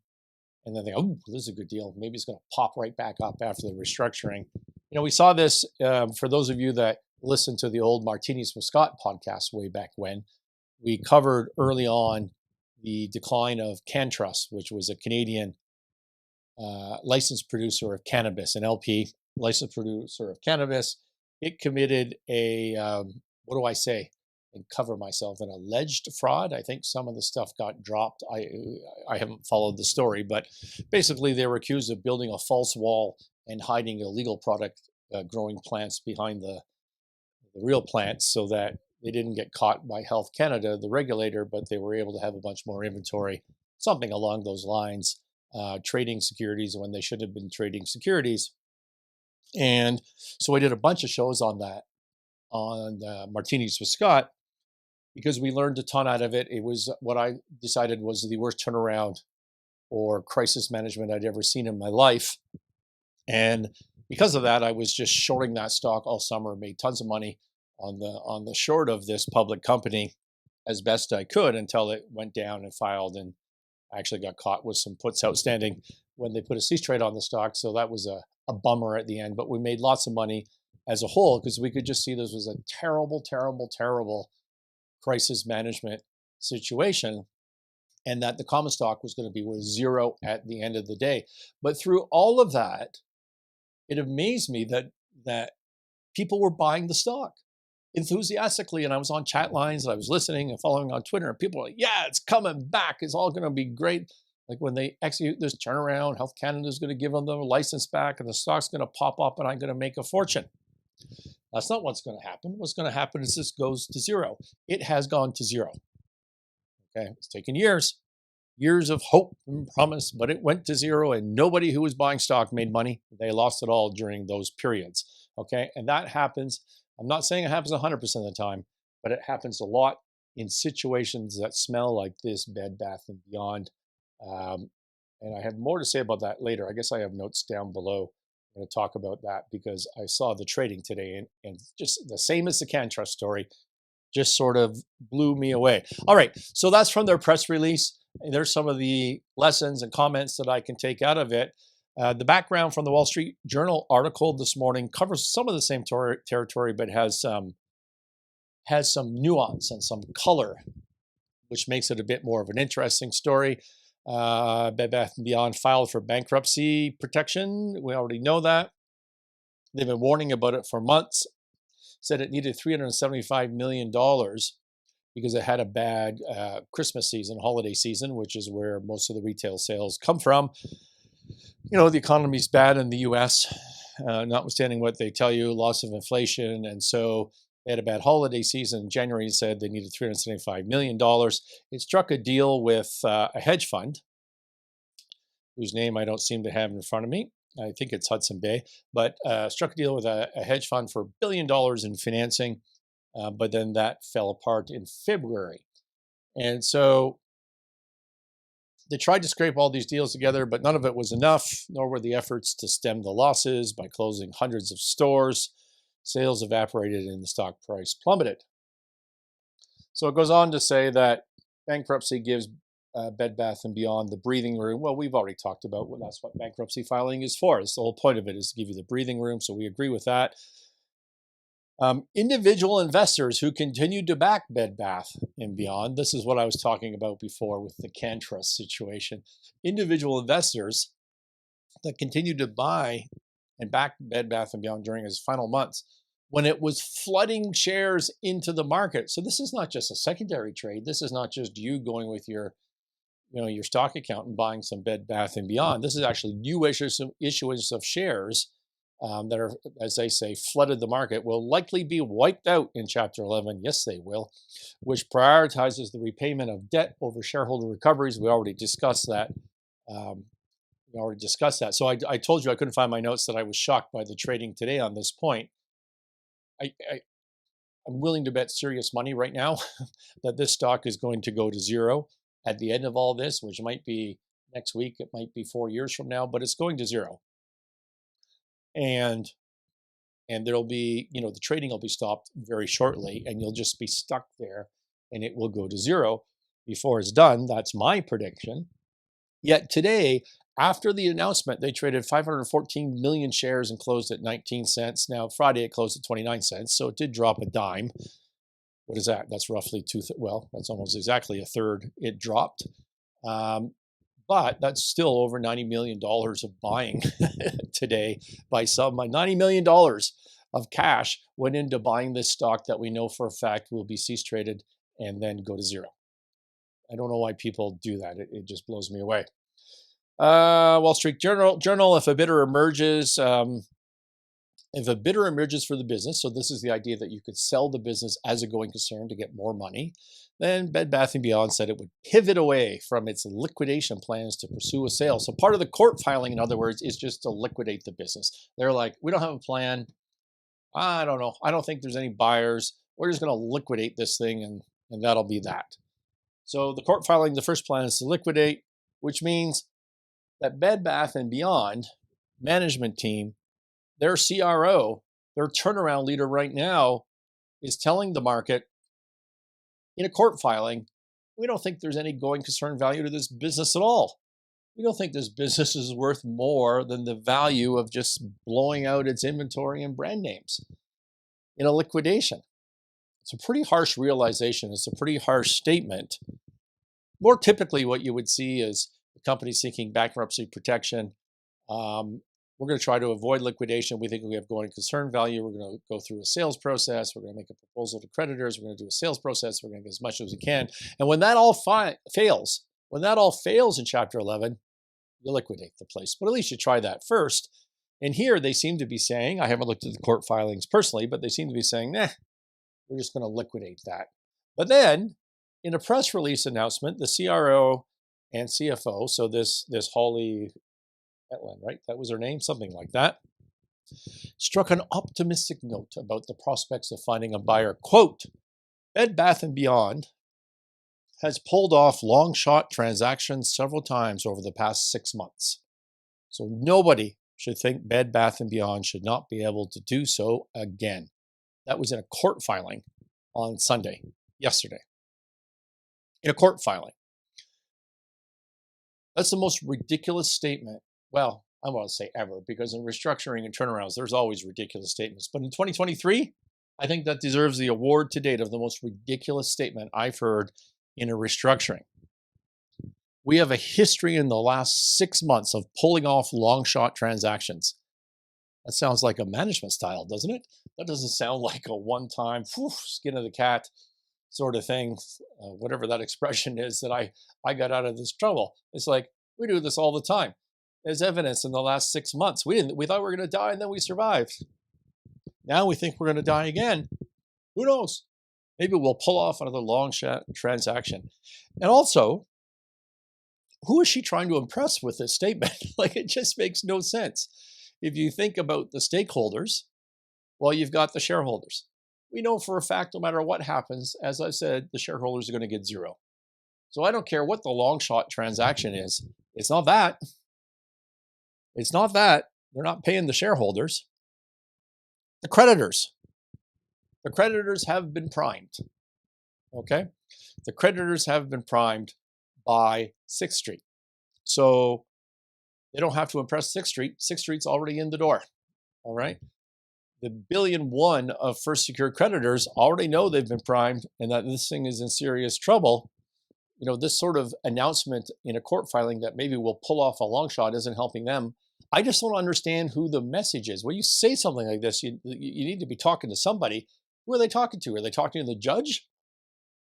And then they go, oh, this is a good deal. Maybe it's going to pop right back up after the restructuring. You know, we saw this for those of you that listened to the old Martinis with Scott podcast way back when. We covered early on the decline of CanTrust, which was a Canadian licensed producer of cannabis, an LP licensed producer of cannabis. It committed a, what do I say? And cover myself, an alleged fraud. I think some of the stuff got dropped. I haven't followed the story, but basically they were accused of building a false wall and hiding illegal product growing plants behind the real plants so that they didn't get caught by Health Canada, the regulator, but they were able to have a bunch more inventory, something along those lines, trading securities when they should have been trading securities. And so I did a bunch of shows on that, on Martinis with Scott, because we learned a ton out of it. It was what I decided was the worst turnaround or crisis management I'd ever seen in my life. And because of that, I was just shorting that stock all summer, made tons of money on the short of this public company as best I could until it went down and filed, and I actually got caught with some puts outstanding when they put a cease trade on the stock. So that was a bummer at the end, but we made lots of money as a whole because we could just see this was a terrible, terrible, terrible crisis management situation, and that the common stock was going to be worth 0 at the end of the day. But through all of that, it amazed me that people were buying the stock enthusiastically, and I was on chat lines and I was listening and following on Twitter, and people were like, yeah, it's coming back, it's all going to be great. Like when they execute this turnaround, Health Canada is going to give them the license back and the stock's going to pop up and I'm going to make a fortune. That's not what's going to happen. What's going to happen is this goes to zero. It has gone to zero. Okay, it's taken years of hope and promise, but it went to zero and nobody who was buying stock made money. They lost it all during those periods. Okay, and that happens. I'm not saying it happens 100% of the time, but it happens a lot in situations that smell like this Bed Bath and Beyond. And I have more to say about that later. I guess I have notes down below. I'm going to talk about that because I saw the trading today and just the same as the CanTrust story, just sort of blew me away. All right, so that's from their press release. There's some of the lessons and comments that I can take out of it. The background from the Wall Street Journal article this morning covers some of the same territory, but has some nuance and some color, which makes it a bit more of an interesting story. Bed Bath & Beyond filed for bankruptcy protection. We already know that. They've been warning about it for months. Said it needed $375 million because it had a bad Christmas season, holiday season, which is where most of the retail sales come from. You know, the economy's bad in the U.S., notwithstanding what they tell you, loss of inflation. And so they had a bad holiday season. In January, said they needed $375 million. It struck a deal with a hedge fund, whose name I don't seem to have in front of me. I think it's Hudson Bay, but struck a deal with a hedge fund for $1 billion in financing, but then that fell apart in February. And so they tried to scrape all these deals together, but none of it was enough, nor were the efforts to stem the losses by closing hundreds of stores. Sales evaporated and the stock price plummeted. So it goes on to say that bankruptcy gives Bed Bath & Beyond the breathing room. Well, we've already talked about that's what bankruptcy filing is for. It's the whole point of it is to give you the breathing room. So we agree with that. Individual investors who continued to back Bed Bath & Beyond. This is what I was talking about before with the CanTrust situation. Individual investors that continued to buy and back Bed Bath & Beyond during his final months when it was flooding shares into the market. So this is not just a secondary trade. This is not just you going with your stock account and buying some Bed Bath & Beyond. This is actually new issuance of shares that are, as they say, flooded the market, will likely be wiped out in Chapter 11. Yes, they will, which prioritizes the repayment of debt over shareholder recoveries. We already discussed that. So I told you I couldn't find my notes that I was shocked by the trading today on this point. I'm willing to bet serious money right now that this stock is going to go to zero at the end of all this, which might be next week. It might be 4 years from now, but it's going to zero. And there'll be, the trading will be stopped very shortly and you'll just be stuck there and it will go to zero before it's done. That's my prediction. Yet today, after the announcement, they traded 514 million shares and closed at 19 cents. Now, Friday, it closed at 29 cents, so it did drop a dime. What is that? That's roughly that's almost exactly a third it dropped. But that's still over $90 million of buying today by some. $90 million of cash went into buying this stock that we know for a fact will be cease traded and then go to zero. I don't know why people do that. It just blows me away. Wall Street Journal, if a bidder emerges for the business, so this is the idea that you could sell the business as a going concern to get more money, then Bed Bath & Beyond said it would pivot away from its liquidation plans to pursue a sale. So part of the court filing, in other words, is just to liquidate the business. They're like, we don't have a plan. I don't know. I don't think there's any buyers. We're just going to liquidate this thing and that'll be that. So the court filing, the first plan is to liquidate, which means that Bed Bath & Beyond management team, their CRO, their turnaround leader right now, is telling the market in a court filing, we don't think there's any going concern value to this business at all. We don't think this business is worth more than the value of just blowing out its inventory and brand names in a liquidation. It's a pretty harsh realization. It's a pretty harsh statement. More typically, what you would see is the company seeking bankruptcy protection. We're going to try to avoid liquidation. We think we have going concern value. We're going to go through a sales process. We're going to make a proposal to creditors. We're going to do a sales process. We're going to get as much as we can. And when that all fails, When that all fails in Chapter 11, you liquidate the place. But at least you try that first. And here they seem to be saying, I haven't looked at the court filings personally, but they seem to be saying, nah, we're just going to liquidate that. But then in a press release announcement, the CRO and CFO, so this Holly Etland, right? That was her name, something like that, struck an optimistic note about the prospects of finding a buyer. Quote, Bed Bath & Beyond has pulled off long shot transactions several times over the past 6 months. So nobody should think Bed Bath & Beyond should not be able to do so again. That was in a court filing on Sunday, yesterday. In a court filing. That's the most ridiculous statement. Well, I want to say ever, because in restructuring and turnarounds, there's always ridiculous statements. But in 2023, I think that deserves the award to date of the most ridiculous statement I've heard in a restructuring. We have a history in the last 6 months of pulling off long shot transactions. That sounds like a management style, doesn't it? That doesn't sound like a one-time skin of the cat sort of thing, whatever that expression is that I got out of this trouble. It's like, we do this all the time. There's evidence in the last 6 months. We thought we were going to die and then we survived. Now we think we're going to die again. Who knows? Maybe we'll pull off another long shot transaction. And also, who is she trying to impress with this statement? Like, it just makes no sense. If you think about the stakeholders, well, you've got the shareholders. We know for a fact, no matter what happens, as I said, the shareholders are going to get zero. So I don't care what the long shot transaction is. It's not that. It's not that. They're not paying the shareholders. The creditors. The creditors have been primed. Okay? The creditors have been primed by 6th Street. So they don't have to impress 6th Street. 6th Street's already in the door. All right? The $1 billion of first secured creditors already know they've been primed and that this thing is in serious trouble. You know, this sort of announcement in a court filing that maybe we'll pull off a long shot isn't helping them. I just don't understand who the message is. When you say something like this, you need to be talking to somebody. Who are they talking to? Are they talking to the judge?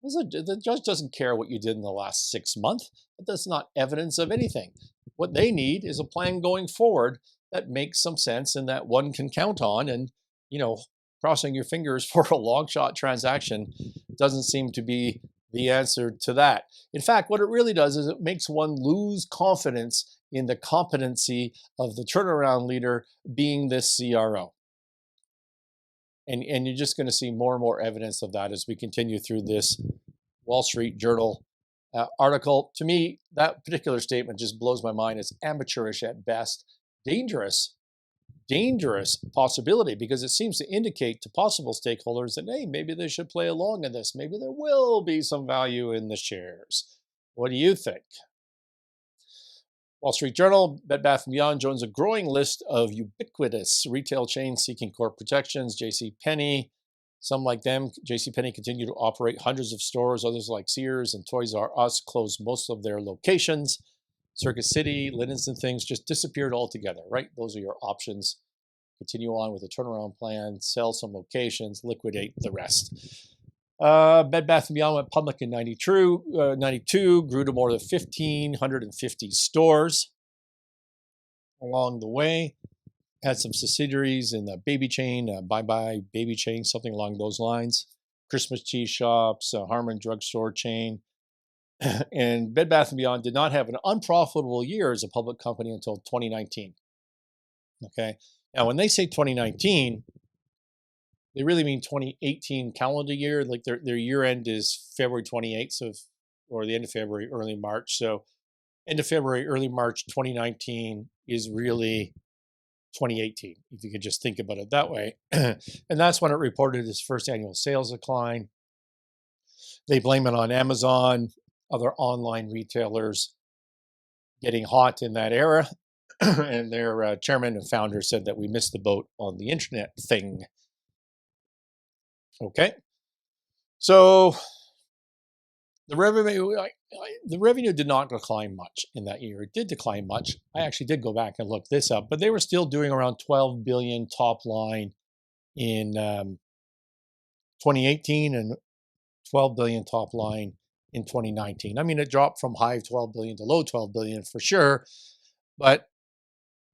The judge doesn't care what you did in the last 6 months. That's not evidence of anything. What they need is a plan going forward that makes some sense and that one can count on. And, you know, crossing your fingers for a long shot transaction doesn't seem to be the answer to that. In fact, what it really does is it makes one lose confidence in the competency of the turnaround leader being this CRO. And you're just going to see more and more evidence of that as we continue through this Wall Street Journal article. To me, that particular statement just blows my mind. It's amateurish at best, dangerous possibility, because it seems to indicate to possible stakeholders that, hey, maybe they should play along in this. Maybe there will be some value in the shares. What do you think? Wall Street Journal, Bed Bath & Beyond joins a growing list of ubiquitous retail chains seeking court protections. JCPenney, some like them, JCPenney continue to operate hundreds of stores. Others like Sears and Toys R Us closed most of their locations. Circuit City, Linens and Things just disappeared altogether, right? Those are your options. Continue on with a turnaround plan, sell some locations, liquidate the rest. Bed Bath & Beyond went public in 92, grew to more than 1,550 stores along the way. Had some subsidiaries in the baby chain, Bye Bye Baby Chain, something along those lines. Christmas cheese shops, Harmon drugstore chain. And Bed Bath & Beyond did not have an unprofitable year as a public company until 2019. Okay. Now, when they say 2019, they really mean 2018 calendar year. Like their year end is February 28th, or the end of February, early March. So end of February, early March 2019 is really 2018, if you could just think about it that way. And that's when it reported its first annual sales decline. They blame it on Amazon, other online retailers getting hot in that era. And their chairman and founder said that we missed the boat on the internet thing. Okay. So the revenue did not decline much in that year. It did decline much. I actually did go back and look this up, but they were still doing around 12 billion top line in 2018 and 12 billion top line in 2019. I mean, it dropped from high 12 billion to low 12 billion for sure, but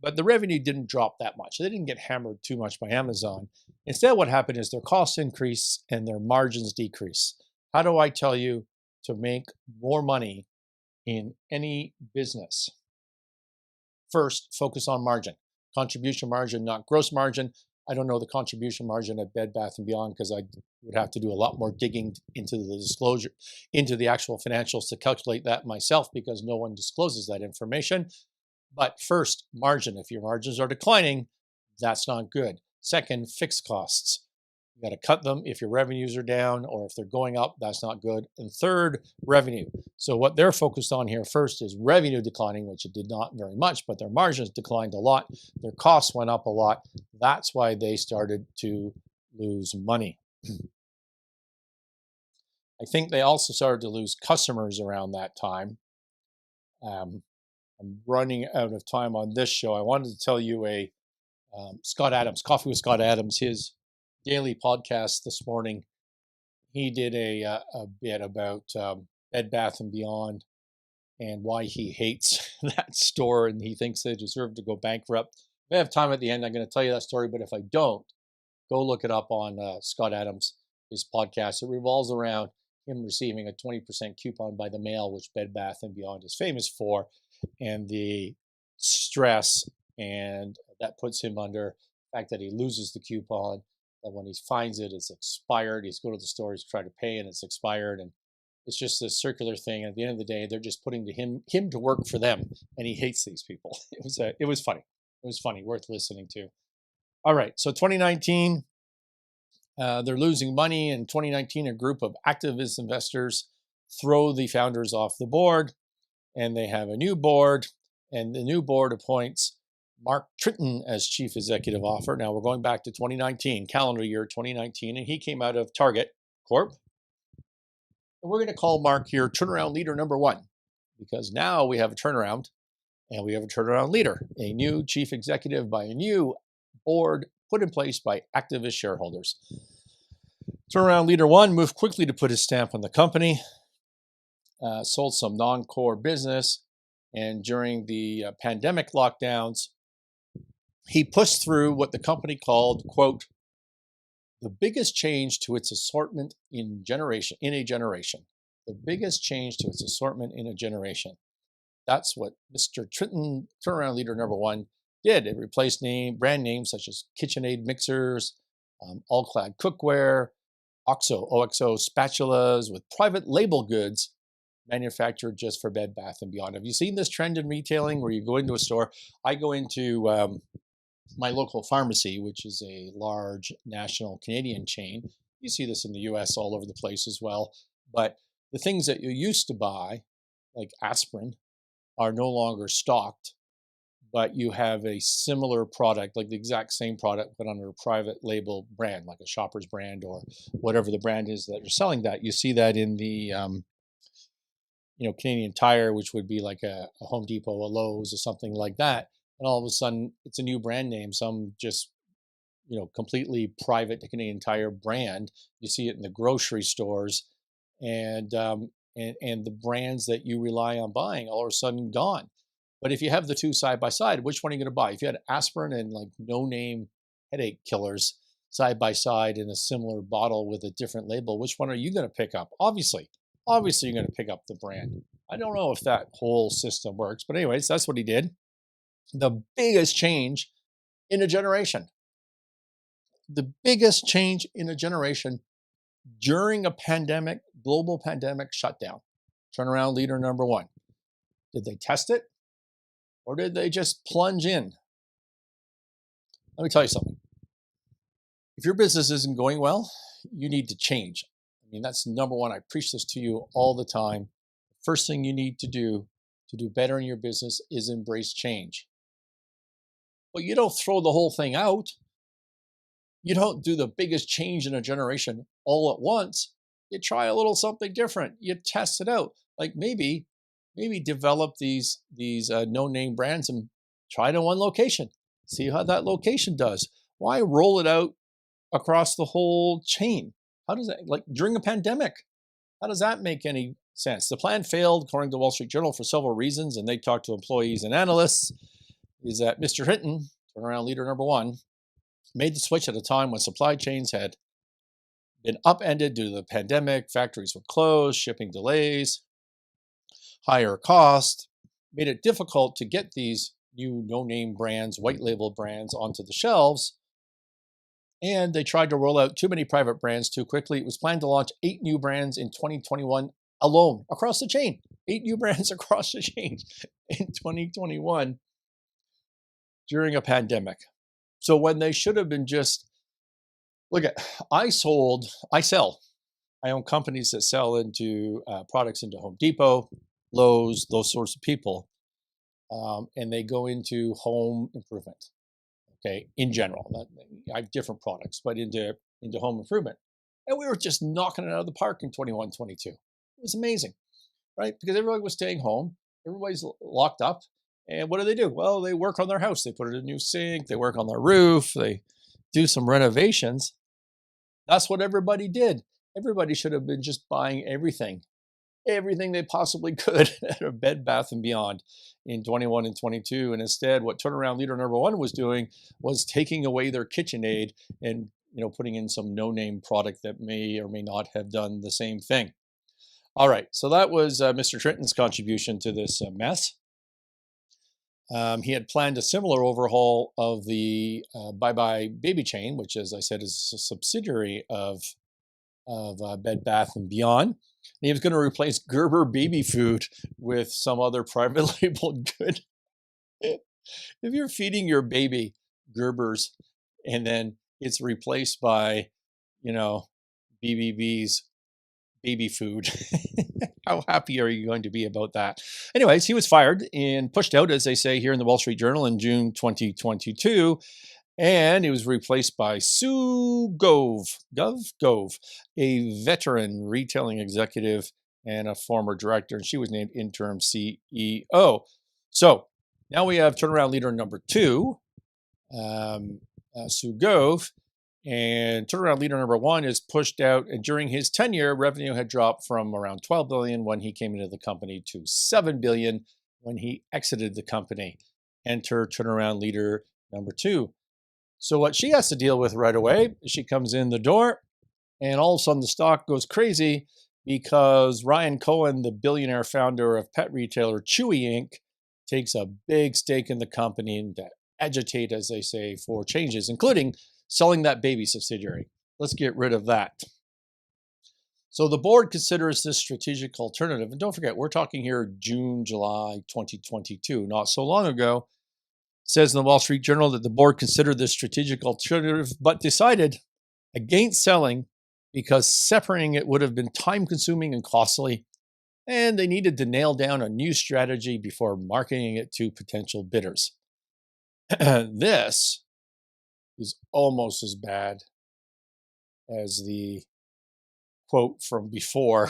the revenue didn't drop that much. They didn't get hammered too much by Amazon. Instead, what happened is their costs increase and their margins decrease. How do I tell you to make more money in any business? First, focus on margin, contribution margin, not gross margin. I don't know the contribution margin at Bed Bath & Beyond because I would have to do a lot more digging into the disclosure, into the actual financials to calculate that myself because no one discloses that information. But first, margin. If your margins are declining, that's not good. Second, fixed costs. You got to cut them if your revenues are down or if they're going up, that's not good. And third, revenue. So what they're focused on here first is revenue declining, which it did not very much, but their margins declined a lot. Their costs went up a lot. That's why they started to lose money. I think they also started to lose customers around that time. I'm running out of time on this show. I wanted to tell you Scott Adams, Coffee with Scott Adams, his daily podcast this morning. He did a bit about Bed Bath & Beyond and why he hates that store and he thinks they deserve to go bankrupt. If I have time at the end, I'm going to tell you that story, but if I don't, go look it up on Scott Adams, his podcast. It revolves around him receiving a 20% coupon by the mail, which Bed Bath & Beyond is famous for, and the stress and that puts him under the fact that he loses the coupon, that when he finds it, it's expired. He's going to the store, he's trying to pay, and it's expired. And it's just this circular thing. At the end of the day, they're just putting him to work for them, and he hates these people. It was funny. It was funny, worth listening to. All right, so 2019, they're losing money. In 2019, a group of activist investors throw the founders off the board, and they have a new board, and the new board appoints Mark Tritton as chief executive officer. Now we're going back to 2019, calendar year 2019, and he came out of Target Corp. And we're going to call Mark here turnaround leader number one, because now we have a turnaround and we have a turnaround leader, a new chief executive by a new board put in place by activist shareholders. Turnaround leader one moved quickly to put his stamp on the company, sold some non-core business, and during the pandemic lockdowns, he pushed through what the company called, quote, the biggest change to its assortment in a generation. The biggest change to its assortment in a generation. That's what Mr. Tritton, turnaround leader number one, did. It replaced brand names such as KitchenAid mixers, All-Clad cookware, OXO spatulas with private label goods manufactured just for Bed Bath & Beyond. Have you seen this trend in retailing where you go into a store? I go into my local pharmacy, which is a large national Canadian chain. You see this in the US all over the place as well. But the things that you used to buy, like aspirin, are no longer stocked, but you have a similar product, like the exact same product, but under a private label brand, like a Shoppers brand or whatever the brand is that you're selling that. You see that in the Canadian Tire, which would be like a Home Depot, a Lowe's, or something like that. And all of a sudden, it's a new brand name, some just, completely private Canadian Tire brand. You see it in the grocery stores, and the brands that you rely on buying all of a sudden gone. But if you have the two side by side, which one are you going to buy? If you had aspirin and like no-name headache killers side by side in a similar bottle with a different label, which one are you going to pick up? Obviously, you're going to pick up the brand. I don't know if that whole system works, but anyways, that's what he did. The biggest change in a generation. The biggest change in a generation during a pandemic, global pandemic shutdown. Turnaround leader number one. Did they test it? Or did they just plunge in? Let me tell you something. If your business isn't going well, you need to change. I mean, that's number one. I preach this to you all the time. First thing you need to do better in your business is embrace change. But you don't throw the whole thing out. You don't do the biggest change in a generation all at once. You try a little something different. You test it out. Like maybe develop these no-name brands and try it in one location. See how that location does. Why roll it out across the whole chain? How does that, like during a pandemic, how does that make any sense. The plan failed, according to the Wall Street Journal, for several reasons, and they talked to employees and analysts. Is that Mr. Hinton, turnaround leader number one, made the switch at a time when supply chains had been upended due to the pandemic, factories were closed, shipping delays, higher cost, made it difficult to get these new no-name brands, white label brands onto the shelves. And they tried to roll out too many private brands too quickly. It was planned to launch 8 new brands in 2021 alone across the chain. 8 new brands across the chain in 2021 during a pandemic. So when they should have been just, look at, I own companies that sell into products into Home Depot, Lowe's, those sorts of people. And they go into home improvement. Okay, in general, I have different products, but into home improvement. And we were just knocking it out of the park in 21, 22. It was amazing, right? Because everybody was staying home. Everybody's locked up. And what do? Well, they work on their house. They put in a new sink. They work on their roof. They do some renovations. That's what everybody did. Everybody should have been just buying everything they possibly could at a Bed Bath Beyond in 21 and 22. And instead, what turnaround leader number one was doing was taking away their KitchenAid and putting in some no-name product that may or may not have done the same thing. All right, so that was Mr. Trenton's contribution to this mess. He had planned a similar overhaul of the Bye Baby chain, which, as I said, is a subsidiary of Bed Bath & Beyond. And he was going to replace Gerber baby food with some other private labeled good. If you're feeding your baby Gerber's and then it's replaced by, BB&B's baby food, how happy are you going to be about that? Anyways, he was fired and pushed out, as they say here in the Wall Street Journal, in June 2022. And he was replaced by Sue Gove, a veteran retailing executive and a former director, and she was named interim CEO. So now we have turnaround leader number two, Sue Gove, and turnaround leader number one is pushed out. And during his tenure, revenue had dropped from around $12 billion when he came into the company to $7 billion when he exited the company. Enter turnaround leader number two. So what she has to deal with right away, she comes in the door and all of a sudden the stock goes crazy because Ryan Cohen, the billionaire founder of pet retailer Chewy Inc., takes a big stake in the company and to agitate, as they say, for changes, including selling that baby subsidiary. Let's get rid of that. So the board considers this strategic alternative. And don't forget, we're talking here June, July 2022, not so long ago. Says in the Wall Street Journal that the board considered this strategic alternative, but decided against selling because separating it would have been time-consuming and costly, and they needed to nail down a new strategy before marketing it to potential bidders. This is almost as bad as the quote from before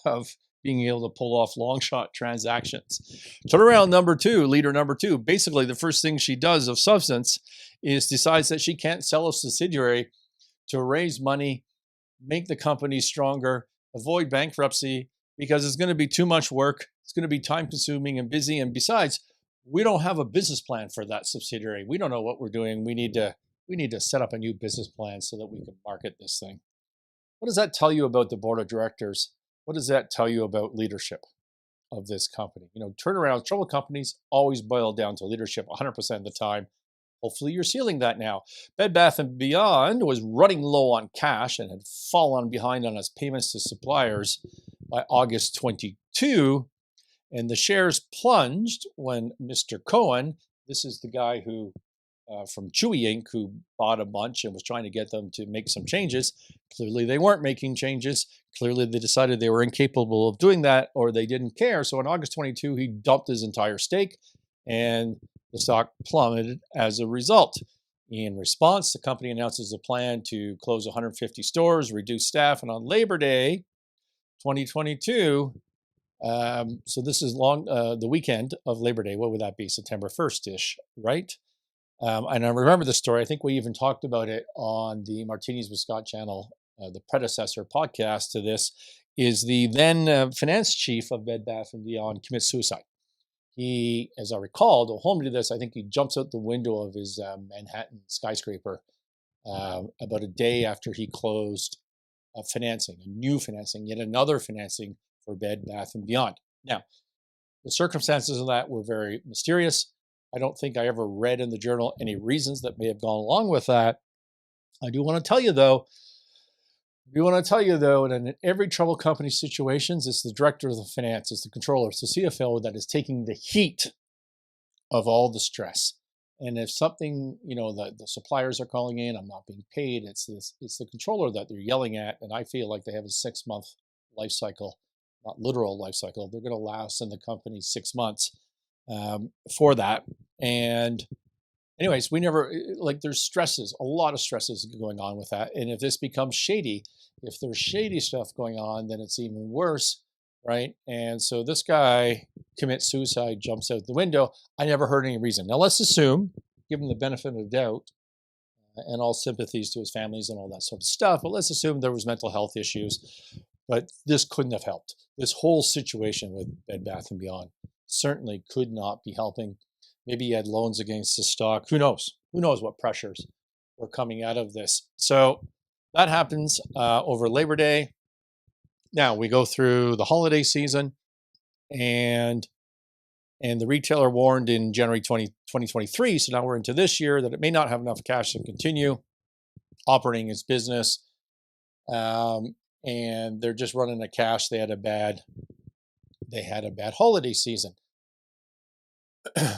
of being able to pull off long shot transactions. Turnaround number two, leader number two, basically the first thing she does of substance is decides that she can't sell a subsidiary to raise money, make the company stronger, avoid bankruptcy, because it's going to be too much work. It's going to be time consuming and busy. And besides, we don't have a business plan for that subsidiary. We don't know what we're doing. We need to set up a new business plan so that we can market this thing. What does that tell you about the board of directors? What does that tell you about leadership of this company? Turnaround, troubled companies always boil down to leadership 100% of the time. Hopefully you're sealing that now. Bed Bath & Beyond was running low on cash and had fallen behind on its payments to suppliers by August 22. And the shares plunged when Mr. Cohen, this is the guy who from Chewy Inc., who bought a bunch and was trying to get them to make some changes. Clearly, they weren't making changes. Clearly, they decided they were incapable of doing that, or they didn't care. So on August 22, he dumped his entire stake, and the stock plummeted as a result. In response, the company announces a plan to close 150 stores, reduce staff, and on Labor Day 2022, so this is the weekend of Labor Day. What would that be? September 1st-ish, right? And I remember the story. I think we even talked about it on the Martinis with Scott channel, the predecessor podcast to this. is the then finance chief of Bed Bath Beyond commits suicide. He, as I recall, to hold me to this, I think he jumps out the window of his Manhattan skyscraper about a day after he closed financing, a new financing, yet another financing for Bed Bath & Beyond. Now, the circumstances of that were very mysterious. I don't think I ever read in the journal any reasons that may have gone along with that. I do want to tell you, though, that in every troubled company situations, it's the director of the finance, it's the controller, it's the CFO that is taking the heat of all the stress. And if something, the suppliers are calling in, I'm not being paid, it's the controller that they're yelling at, and I feel like they have a 6-month life cycle, not literal life cycle. They're going to last in the company 6 months for that. And anyways, we never, there's stresses, a lot of stresses going on with that. And if this becomes shady, if there's shady stuff going on, then it's even worse, right? And so this guy commits suicide, jumps out the window. I never heard any reason. Now let's assume, give him the benefit of the doubt, and all sympathies to his families and all that sort of stuff, but let's assume there was mental health issues. But this couldn't have helped. This whole situation with Bed Bath & Beyond certainly could not be helping. Maybe he had loans against the stock. Who knows? Who knows what pressures were coming out of this? So that happens over Labor Day. Now we go through the holiday season, and the retailer warned in January 2023, so now we're into this year, that it may not have enough cash to continue operating its business. And they're just running out of cash. They had a bad holiday season.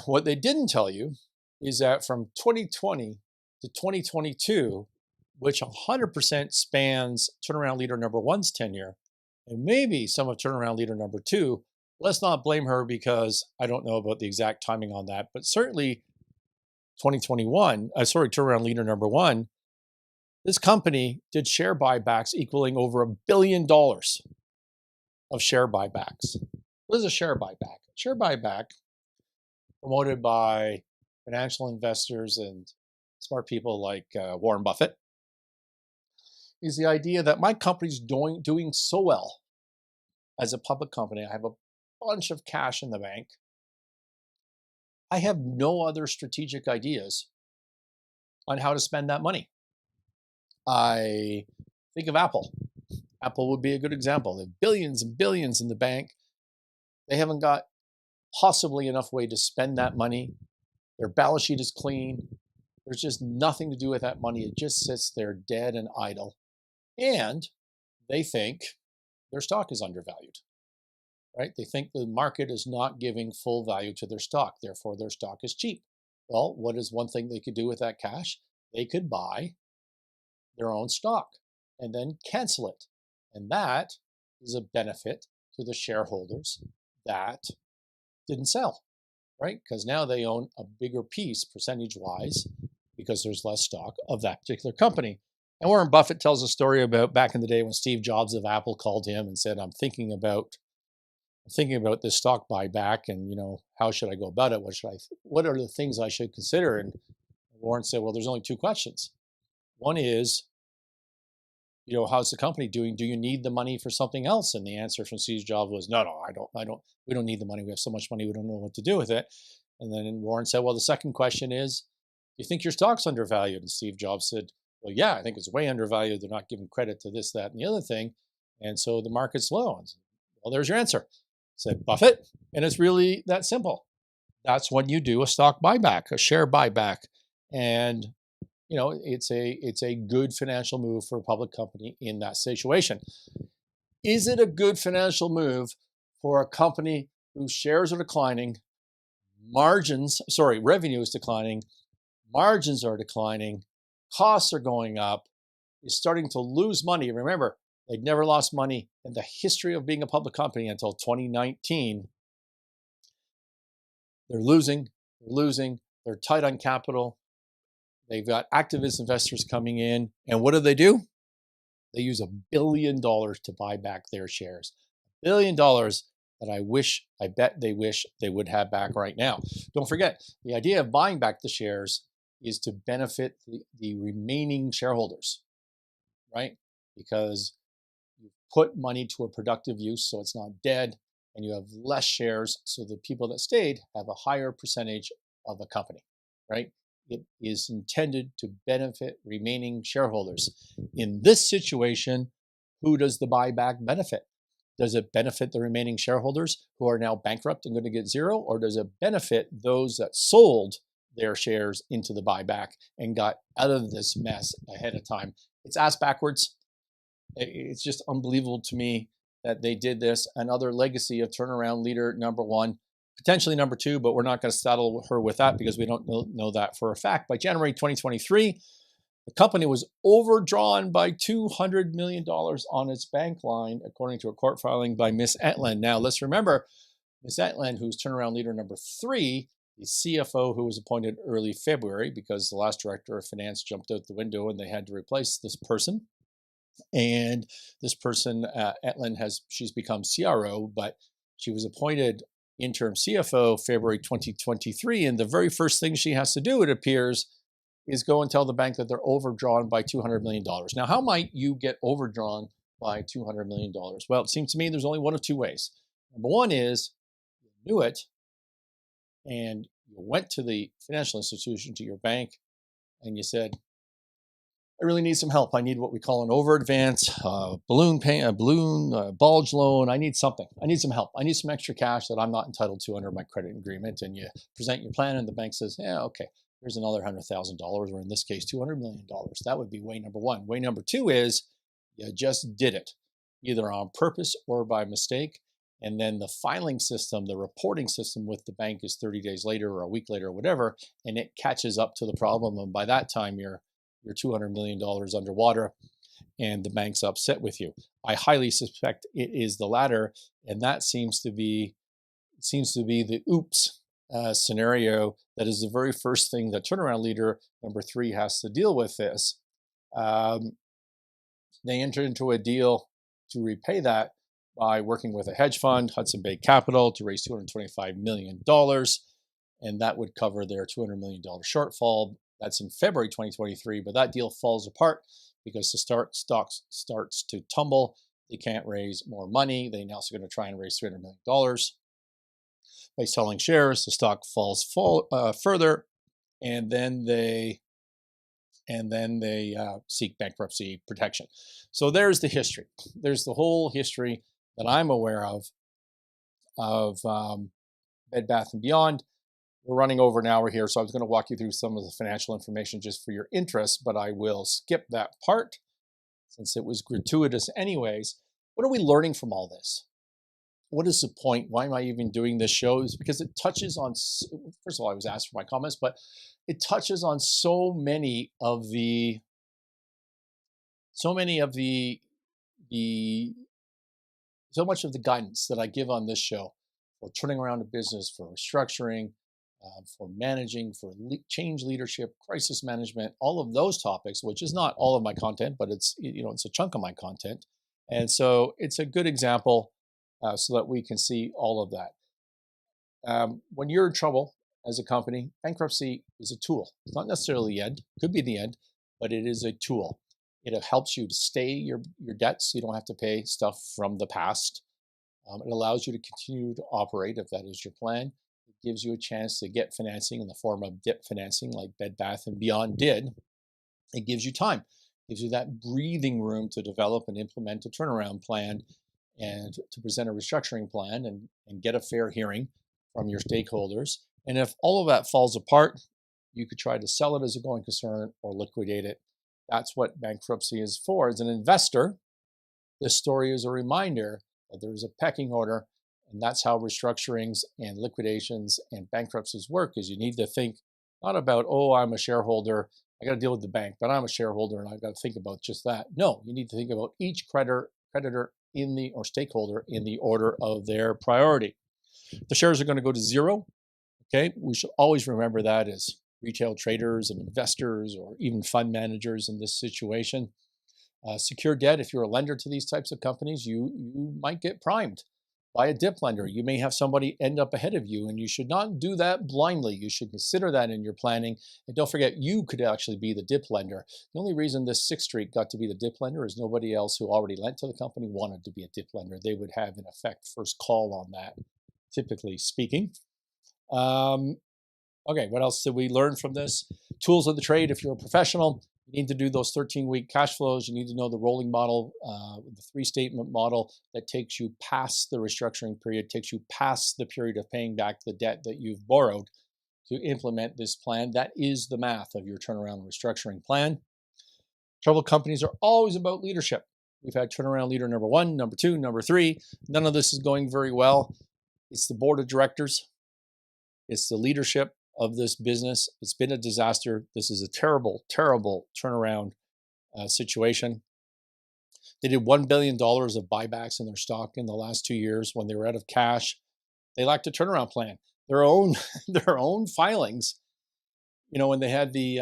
What they didn't tell you is that from 2020 to 2022, which 100% spans turnaround leader number one's tenure, and maybe some of turnaround leader number two, let's not blame her because I don't know about the exact timing on that, but certainly turnaround leader number one, this company did share buybacks equaling over $1 billion of share buybacks. What is a share buyback? A share buyback, promoted by financial investors and smart people like Warren Buffett, is the idea that my company's doing so well as a public company. I have a bunch of cash in the bank. I have no other strategic ideas on how to spend that money. I think of Apple. Apple would be a good example. They have billions and billions in the bank. They haven't got possibly enough way to spend that money. Their balance sheet is clean. There's just nothing to do with that money. It just sits there dead and idle. And they think their stock is undervalued, right? They think the market is not giving full value to their stock. Therefore, their stock is cheap. Well, what is one thing they could do with that cash? They could buy their own stock and then cancel it. And that is a benefit to the shareholders that didn't sell, right? Because now they own a bigger piece percentage-wise because there's less stock of that particular company. And Warren Buffett tells a story about back in the day when Steve Jobs of Apple called him and said, I'm thinking about this stock buyback, and how should I go about it? What are the things I should consider? And Warren said, well, there's only two questions. One is, how's the company doing? Do you need the money for something else? And the answer from Steve Jobs was, no, I don't. We don't need the money. We have so much money, we don't know what to do with it. And then Warren said, well, the second question is, do you think your stock's undervalued? And Steve Jobs said, well, yeah, I think it's way undervalued. They're not giving credit to this, that, and the other thing. And so the market's low. And said, well, there's your answer, said Buffett. And it's really that simple. That's when you do a stock buyback, a share buyback. And it's a good financial move for a public company in that situation. Is it a good financial move for a company whose shares are declining, revenue is declining, margins are declining, costs are going up, is starting to lose money? Remember, they'd never lost money in the history of being a public company until 2019. They're losing, they're tight on capital. They've got activist investors coming in. And what do? They use $1 billion to buy back their shares. $1 billion that I bet they wish they would have back right now. Don't forget, the idea of buying back the shares is to benefit the remaining shareholders, right? Because you've put money to a productive use so it's not dead, and you have less shares so the people that stayed have a higher percentage of a company, right? It is intended to benefit remaining shareholders. In this situation, who does the buyback benefit? Does it benefit the remaining shareholders who are now bankrupt and going to get zero? Or does it benefit those that sold their shares into the buyback and got out of this mess ahead of time? It's ass backwards. It's just unbelievable to me that they did this. Another legacy of turnaround leader number one, potentially number two, but we're not going to saddle her with that because we don't know that for a fact. By January 2023, the company was overdrawn by $200 million on its bank line, according to a court filing by Miss Etland. Now, let's remember, Miss Etland, who's turnaround leader number three, the CFO who was appointed early February because the last director of finance jumped out the window and they had to replace this person. And this person, Etland, she's become CRO, but she was appointed interim CFO February 2023. And the very first thing she has to do, it appears, is go and tell the bank that they're overdrawn by $200 million. Now, how might you get overdrawn by $200 million? Well, it seems to me there's only one of two ways. Number one is you knew it and you went to the financial institution, to your bank, and you said, I really need some help. I need what we call an over advance, balloon bulge loan. I need something. I need some help. I need some extra cash that I'm not entitled to under my credit agreement. And you present your plan and the bank says, yeah, okay, here's another $100,000, or in this case, $200 million. That would be way number one. Way number two is you just did it, either on purpose or by mistake. And then the filing system, the reporting system with the bank is 30 days later or a week later or whatever, and it catches up to the problem. And by that time, you're $200 million underwater and the bank's upset with you. I highly suspect it is the latter, and that seems to be the oops scenario. That is the very first thing that turnaround leader number three has to deal with this. They entered into a deal to repay that by working with a hedge fund, Hudson Bay Capital, to raise $225 million, and that would cover their $200 million shortfall. That's in February 2023, but that deal falls apart because the stock starts to tumble. They can't raise more money. They now are going to try and raise $300 million. By selling shares, the stock falls further, and then they seek bankruptcy protection. So there's the history. There's the whole history that I'm aware of Bed Bath Beyond. We're running over an hour here, so I was going to walk you through some of the financial information just for your interest, but I will skip that part since it was gratuitous anyways. What are we learning from all this? What is the point? Why am I even doing this show? Is because it touches on, first of all, I was asked for my comments, but it touches on so much of the guidance that I give on this show for turning around a business, for restructuring, for managing, for change leadership, crisis management, all of those topics, which is not all of my content, but it's a chunk of my content. And so it's a good example so that we can see all of that. When you're in trouble as a company, bankruptcy is a tool. It's not necessarily the end, could be the end, but it is a tool. It helps you to stay your debts so you don't have to pay stuff from the past. It allows you to continue to operate if that is your plan. It gives you a chance to get financing in the form of debt financing like Bed Bath and Beyond did. It gives you time. It gives you that breathing room to develop and implement a turnaround plan and to present a restructuring plan and get a fair hearing from your stakeholders. And if all of that falls apart, you could try to sell it as a going concern or liquidate it. That's what bankruptcy is for. As an investor, this story is a reminder that there is a pecking order, and that's how restructurings and liquidations and bankruptcies work. Is you need to think not about, oh, I'm a shareholder, I got to deal with the bank, but I'm a shareholder and I've got to think about just that. No, you need to think about each creditor or stakeholder in the order of their priority. The shares are going to go to zero. Okay, we should always remember that as retail traders and investors or even fund managers in this situation. Secure debt, if you're a lender to these types of companies, you might get primed. by a dip lender. You may have somebody end up ahead of you, and you should not do that blindly. You should consider that in your planning. And don't forget, you could actually be the dip lender. The only reason this Sixth Street got to be the dip lender is nobody else who already lent to the company wanted to be a dip lender. They would have, in effect, first call on that, typically speaking. Okay, what else did we learn from this? Tools of the trade. If you're a professional, you need to do those 13-week cash flows. You need to know the rolling model, the three-statement model that takes you past the restructuring period, takes you past the period of paying back the debt that you've borrowed to implement this plan. That is the math of your turnaround restructuring plan. Troubled companies are always about leadership. We've had turnaround leader number 1, number 2, number 3. None of this is going very well. It's the board of directors. It's the leadership of this business. It's been a disaster. This is a terrible, terrible turnaround situation. They did $1 billion of buybacks in their stock in the last 2 years when they were out of cash. They lacked a turnaround plan. Their own filings, when they had the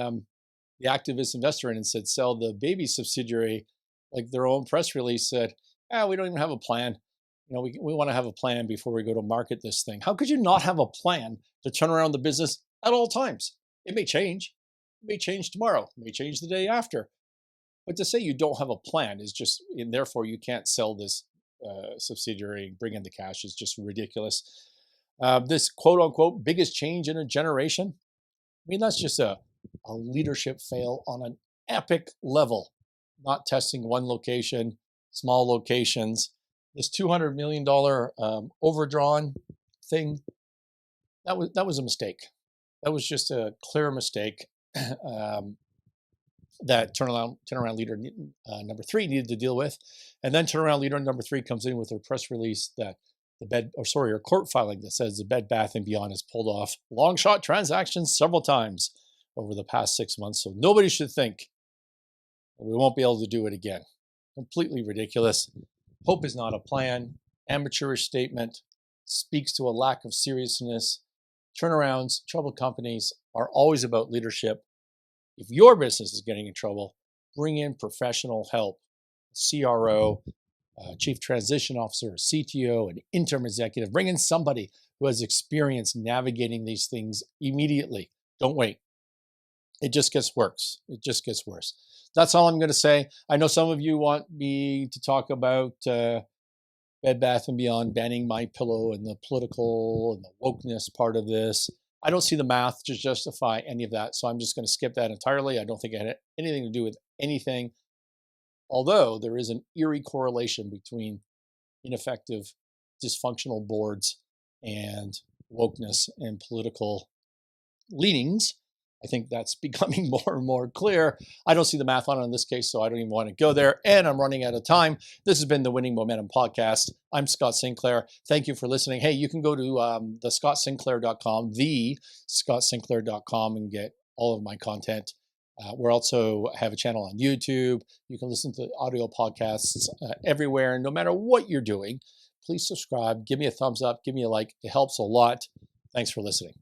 activist investor in and said, sell the baby subsidiary, like their own press release said, we don't even have a plan. We want to have a plan before we go to market this thing. How could you not have a plan to turn around the business at all times? It may change. It may change tomorrow. It may change the day after. But to say you don't have a plan is just, and therefore you can't sell this subsidiary and bring in the cash is just ridiculous. This quote unquote biggest change in a generation. That's just a leadership fail on an epic level. Not testing one location, small locations. This $200 million overdrawn thing, that was a mistake. That was just a clear mistake that turnaround leader number 3 needed to deal with. And then turnaround leader number 3 comes in with a press release that a court filing that says the Bed Bath Beyond has pulled off long shot transactions several times over the past 6 months. So nobody should think that we won't be able to do it again. Completely ridiculous. Hope is not a plan. Amateurish statement. Speaks to a lack of seriousness. Turnarounds, troubled companies are always about leadership. If your business is getting in trouble, bring in professional help. CRO, Chief Transition Officer, CTO, an interim executive. Bring in somebody who has experience navigating these things immediately. Don't wait. It just gets worse. It just gets worse. That's all I'm going to say. I know some of you want me to talk about Bed Bath & Beyond banning My Pillow and the political and the wokeness part of this. I don't see the math to justify any of that, so I'm just going to skip that entirely. I don't think it had anything to do with anything, although there is an eerie correlation between ineffective, dysfunctional boards and wokeness and political leanings. I think that's becoming more and more clear. I don't see the math on it in this case, so I don't even want to go there. And I'm running out of time. This has been the Winning Momentum Podcast. I'm Scott Sinclair. Thank you for listening. Hey, you can go to thescottsinclair.com, thescottsinclair.com, and get all of my content. We also have a channel on YouTube. You can listen to audio podcasts everywhere. No matter what you're doing, please subscribe. Give me a thumbs up. Give me a like. It helps a lot. Thanks for listening.